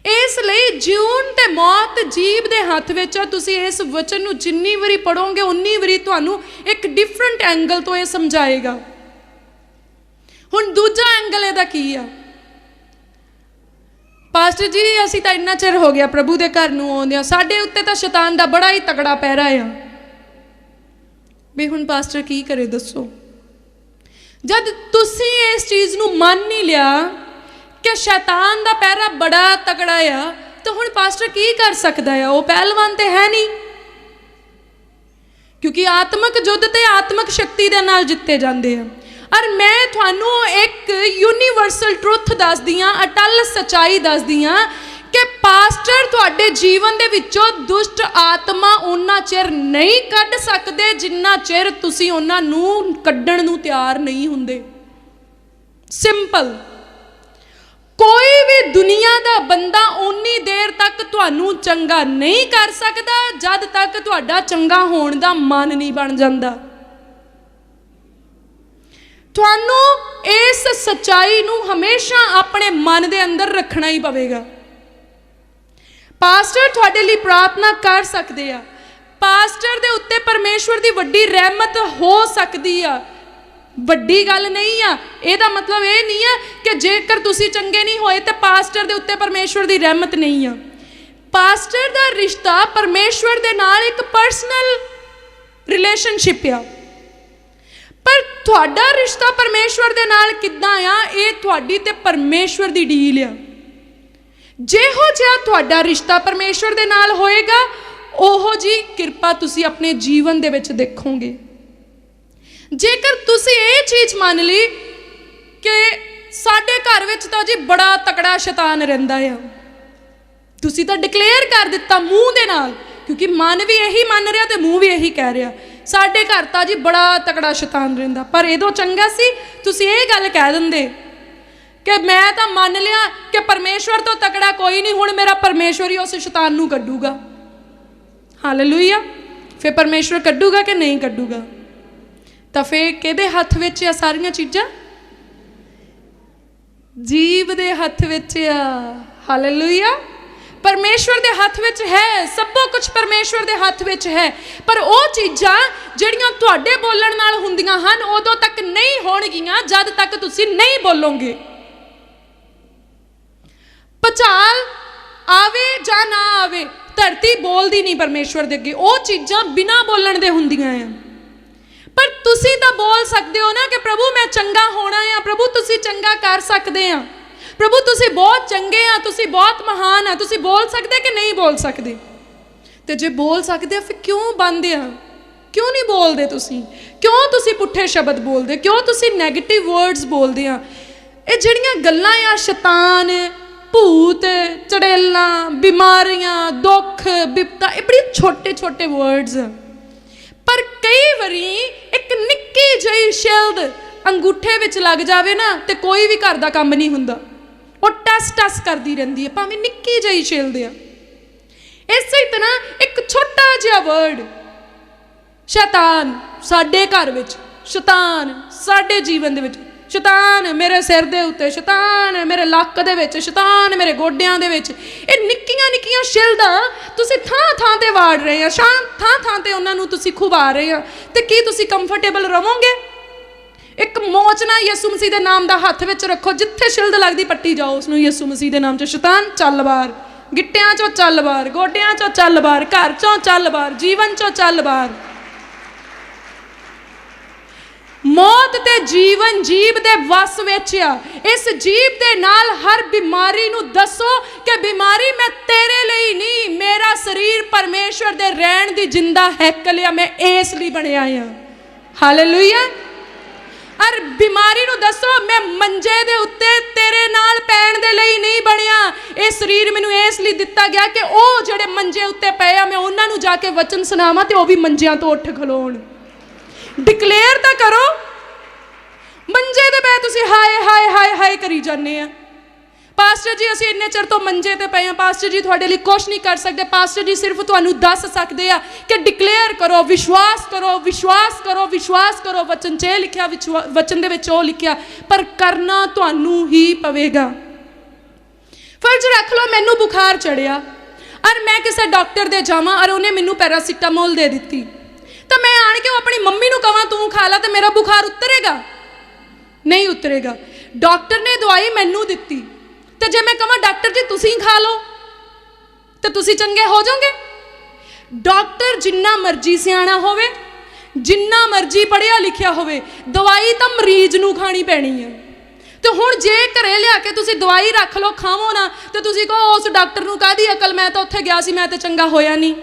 इसलिए जीवन ते मौत जीव दे हथ विच आ। तुसी इस वचन नूं जिन्नी वारी पढ़ोगे उन्नी वारी तुहानू एक डिफरेंट एंगल तो यह समझाएगा। हुण दूजा एंगल इहदा की आ, पास्टर जी असीं तां इन्ना चिर हो गया प्रभु दे घर नूं आउंदिआं, साडे उत्ते तां शैतान दा बड़ा ही तगड़ा पहरा आ। भी हुण पास्टर की करे दसो, जद तुसीं इस चीज़ नूं मान नहीं लिया कि शैतान दा पहरा बड़ा तगड़ा आ, तो हुण पास्टर की कर सकदा है? वो पहलवान ते है नहीं, क्योंकि आत्मक युद्ध ते आत्मक शक्ति दे नाल जित्ते जांदे आ। और मैं तुहानू एक यूनीवर्सल ट्रुथ दसदी हां, अटल सच्चाई दसदी हां कि पास्टर तुहाडे जीवन दे विचों दुष्ट आत्मा उन्ना चिर नहीं कढ सकदे जिन्ना चिर तुसीं उन्हां नूं कढण नूं तैयार नहीं हुंदे। सिंपल, कोई भी दुनिया का बंदा उन्नी देर तक तुहानू चंगा नहीं कर सकता जद तक तुहाडा चंगा होने का मन नहीं बन जाता। तुहानू इस सच्चाई नू हमेशा अपने मन दे अंदर रखना ही पवेगा। पास्टर तुहाडे लई प्रार्थना कर सकते आ, पास्टर दे उत्ते परमेश्वर की वड्डी रहमत हो सकती आ, वड्डी गल नहीं आ। ਇਹਦਾ मतलब ये नहीं है कि जेकर तुसी चंगे नहीं होए तो पास्टर दे उत्ते परमेश्वर की रहमत नहीं आ। पास्टर दा रिश्ता परमेश्वर दे नाल एक पर्सनल रिलेशनशिप आ, पर तुहाडा रिश्ता परमेश्वर दे नाल किद्दां आ, ये तुहाडी ते परमेश्वर दी डील आ। जेहो जिहा तुहाडा रिश्ता परमेश्वर दे नाल होएगा, ओहो जी किरपा तुसी अपने जीवन दे विच देखोगे। जेकर तुसी ये चीज़ मान ली कि साडे घर विच तां जी बड़ा तकड़ा शैतान रहिंदा है, तुसी तां डिक्लेयर कर दिता मूँह दे नाल, क्योंकि मन भी यही मान रहा तो मूँह भी यही कह रहा साडे घर तां जी बड़ा तकड़ा शैतान रहिंदा। पर इदों चंगा सी तुसी ये गल कह दिंदे कि मैं तां मान लिया कि परमेश्वर तो तकड़ा कोई नहीं, हुण मेरा परमेश्वर ही उस शैतान नूं कड्डूगा। हालेलुया। फिर परमेश्वर कड्डूगा कि नहीं कड्डूगा? तो फिर किहदे हथ विच आ सारियां चीज़ां? जीव दे हथ विच आ। हालेलुया। परमेश्वर दे हथ विच है, सब कुछ परमेश्वर दे हथ विच है, पर वो चीज़ां जिहड़ियां तुहाडे बोलण नाल हुंदियां हन उदों तक नहीं होणगीਆਂ जद तक तुसी नहीं बोलोगे। भचाल आवे जा ना आवे, धरती बोलदी नहीं परमेश्वर दे अगे, वो चीज़ां बिना बोलण दे हुंदियां आ। पर तुसी तो बोल सकते हो ना कि प्रभु मैं चंगा होना है, प्रभु तुसी चंगा कर सकते हैं, प्रभु तुसी बहुत चंगे हैं, तुसी बहुत महान है, तुसी बोल सकते कि नहीं बोल सकते? तो जे बोल सकते फिर क्यों बंदे आ, क्यों नहीं बोलते तुसी? क्यों तुसी पुट्ठे शब्द बोलते, क्यों तुसी नैगेटिव वर्ड्स बोलते हैं? ये जिहड़ियां गल्लां आ शैतान, भूत, चड़ेलां, बीमारियां, दुख, विपता, ये बड़े छोटे छोटे वर्ड्स, पर कई बारी एक निक्की जही शिल्द अंगूठे विच लग जावे ना तो कोई भी घर का काम नहीं हुंदा, वो टस टस करती रहती है, भावें निक्की जही शिल्द आ। इस तरह एक छोटा जिहा वर्ड शैतान साडे घर विच, शैतान साडे जीवन दे विच, शैतान मेरे सिर दे उत्ते, शैतान मेरे लक दे विच, शैतान मेरे गोडियां दे विच, ये निक्कियां निक्कियां शिल्दां तुसी थां थां ते वाड़ रहे हो, थां थां ते उन्हां नूं तुसी खुवा रहे हो, ते की तुसी कंफर्टेबल रहोगे? एक मोचना यसू मसीह दे नाम दा हथ विच रखो, जिथे शिल्द लगदी पट्टी जाओ उसनूं यसू मसीह दे नाम च, शैतान चल बाहर, गिट्टियां चों चल बाहर, गोडियां चों चल बाहर, घर चों चल बाहर, जीवन चों चल बाहर। मौत ते जीवन जीव दे वस विच आ। इस जीव दे नाल हर बीमारी नूं दसो कि बीमारी मैं तेरे लिए नहीं, मेरा शरीर परमेश्वर दे रहन दी जिंदा हैकल आ, मैं इस लई बनिया हां। हालेलुया। और बीमारी नूं दसो मैं मंजे दे उत्ते तेरे नाल पैण दे लई नहीं बनिया, ये शरीर मैनूं इस लई दिता गया कि वो जिहड़े मंजे उत्ते पए आ मैं उन्हां नूं जाके वचन सुणावां ते वो भी मंजियां तो उठ खलोण। डिकलेयर तां करो। मंजे ते पए तुसीं हाय हाय हाय हाय करी जाने आ, पास्टर जी असीं इन्ने चिर तो मंजे ते पए, पास्टर जी तुहाडे लई कुछ नहीं कर सकते, पास्टर जी सिर्फ तुहानूं दस सकदे आ कि डिकलेयर करो, विश्वास करो, विश्वास करो, विश्वास करो। वचन 'च लिखिया, वचन दे विच लिखिया, पर करना तुहानूं ही पवेगा। फर्ज रख लो मैनूं बुखार चढ़िया और मैं किसी डॉक्टर दे जावां और उन्हें मैनूं पैरासीटामोल दे दित्ती, तो मैं आण के अपनी मम्मी नूं कहां तूं खा ला, तो मेरा बुखार उतरेगा? नहीं उतरेगा। डॉक्टर ने दवाई मैनूं दित्ती, तो जे मैं कहां डॉक्टर जी तुसीं खा लो तो तुसीं चंगे हो जाओगे? डॉक्टर जिन्ना मर्जी सियाणा होवे, जिन्ना मर्जी पढ़िया लिखिया होवे, दवाई तो मरीज नूं खानी पैनी है। तो हुण जे घरे लिया के तुसीं दवाई रख लो, खावो ना, तो तुसीं कहो उस डॉक्टर नूं काहदी अकल, मैं तो उत्थे गया सी मैं तो चंगा होया नहीं।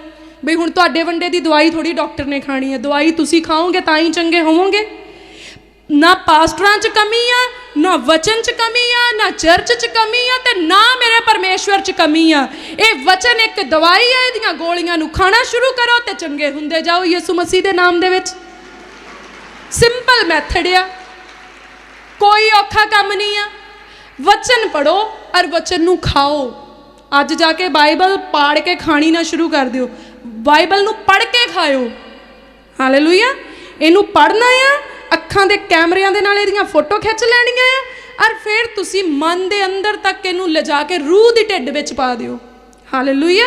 बई हुण तुहाडे वंडे दी दवाई थोड़ी डॉक्टर ने खानी है, दवाई तुसीं खाओगे तां ही चंगे होवोगे। ना पास्टरां च कमी आ, ना वचन च कमी आ, ना चर्च च कमी आ, ते ना मेरे परमेश्वर च कमी आ। ये वचन एक दवाई है, इहदियां गोलियां नूं खाना शुरू करो ते चंगे हुंदे जाओ यीशु मसीह दे नाम दे विच। सिंपल मैथड आ, कोई औखा काम नहीं आ। वचन पढ़ो और वचन नूं खाओ। अज जाके बाइबल पाड़ के खानी ना शुरू कर दिओ, बाइबल नूं पढ़ के खाओ। हालेलुया। इनू पढ़ना आ, अखां दे कैमरिਆਂ ਦੇ ਨਾਲ ਇਹਦੀਆਂ फोटो खिच ਲੈਣੀਆਂ ਆ, और फिर तुसी मन दे अंदर तक इनू ले जाके रूह दी ढिड विच पा दिओ। हालेलुया।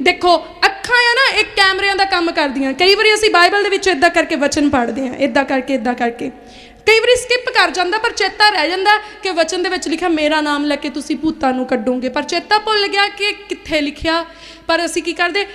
देखो अखां आ ना एक कैमरिਆਂ ਦਾ काम करदियां। कई बारी असीं बाइबल दे विच इदां करके वचन पढ़दे आ, इदां करके कई बारी स्किप कर जांदा, पर चेता रह जांदा कि वचन दे विच लिखिया मेरा नाम लैके तुसी भूतां नूं कड्डोगे, पर चेता भुल गया कि कित्थे लिखिया। पर असीं की करदे,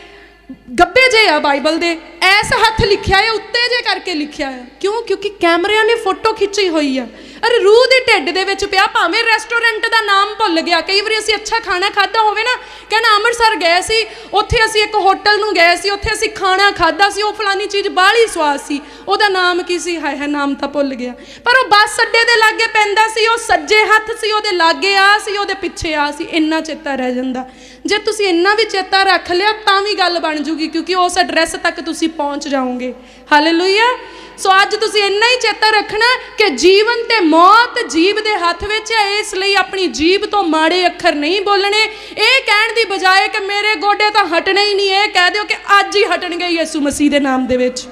गब्बे जे आ बाइबल दे, ऐस हथ लिखिया है, उत्ते जे करके लिखिया है। क्यों? क्योंकि कैमरिਆਂ ने फोटो खिंची हुई है। अरे रूह दी ढिड दे विच पिया, भावें रेस्टोरेंट दा नाम भुल गया। कई बार असीं अच्छा खाना खादा होवे ना, कहना अमृतसर गए सी, उत्थे असीं एक होटल नूं गए सी, उत्थे असीं खाना खादा सी, वो फलानी चीज़ बाहली स्वाद सी, उहदा नाम की सी, हाय हाय नाम तां भुल गया। पर वो बस अड्डे दे लागे पैंदा सी, वो सज्जे हथ सी, उहदे लागे आ सी, उहदे पिछे आ सी, इन्ना चेता रह जांदा। जे तुसीं इन्ना भी चेता रख लिया तां भी गल बन जूगी, क्योंकि उस एड्रैस तक तुसीं पहुँच जाओगे। हालेलुया। सो अज तुसीं इन्ना ही चेता रखना कि जीवन ते मौत जीभ दे हथ विच है, इसलिए अपनी जीभ तो माड़े अखर नहीं बोलने। ये कहण दी बजाय कि मेरे गोडे तो हटने ही नहीं, ये कह दिओ कि अज ही हटणगे यीशु मसीह दे नाम दे विच।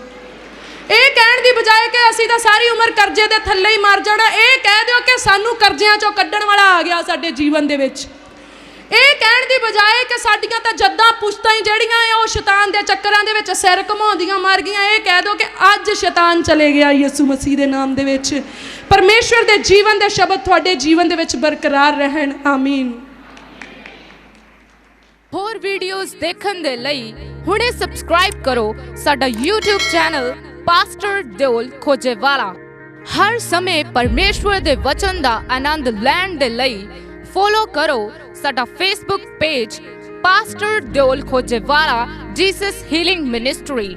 ये कहण दी बजाय कि असीं तां सारी उम्र करजे दे थल्ले ही मर जाना, ये कह दिओ कि सानू करजियां चों कड्ढण वाला आ गया साडे जीवन दे विच। ਇਹ ਕਹਿਣ ਦੀ ਬਜਾਏ ਕਿ ਸਾਡੀਆਂ ਤਾਂ ਜੱਦਾਂ ਪੁਸ਼ਤਾਂ ਹੀ ਜਿਹੜੀਆਂ ਆ ਉਹ ਸ਼ੈਤਾਨ ਦੇ ਚੱਕਰਾਂ ਦੇ ਵਿੱਚ ਸਿਰ ਘਮਾਉਂਦੀਆਂ ਮਰ ਗਈਆਂ, ਇਹ ਕਹਿ ਦਿਓ ਕਿ ਅੱਜ ਸ਼ੈਤਾਨ ਚਲੇ ਗਿਆ ਯਿਸੂ ਮਸੀਹ ਦੇ ਨਾਮ ਦੇ ਵਿੱਚ। ਪਰਮੇਸ਼ਵਰ ਦੇ ਜੀਵਨ ਦੇ ਸ਼ਬਦ ਤੁਹਾਡੇ ਜੀਵਨ ਦੇ ਵਿੱਚ ਬਰਕਰਾਰ ਰਹਿਣ। ਆਮੀਨ। ਹੋਰ ਵੀਡੀਓਜ਼ ਦੇਖਣ ਦੇ ਲਈ ਹੁਣੇ ਸਬਸਕ੍ਰਾਈਬ ਕਰੋ ਸਾਡਾ YouTube ਚੈਨਲ ਪਾਸਟਰ ਦਿਓਲ ਖੋਜੇਵਾਲਾ। ਹਰ ਸਮੇਂ ਪਰਮੇਸ਼ਵਰ ਦੇ ਵਚਨ ਦਾ ਆਨੰਦ ਲੈਣ ਦੇ ਲਈ ਫੋਲੋ ਕਰੋ ਸਾਡਾ Facebook page pastor Deol Khojewala Jesus healing ministry.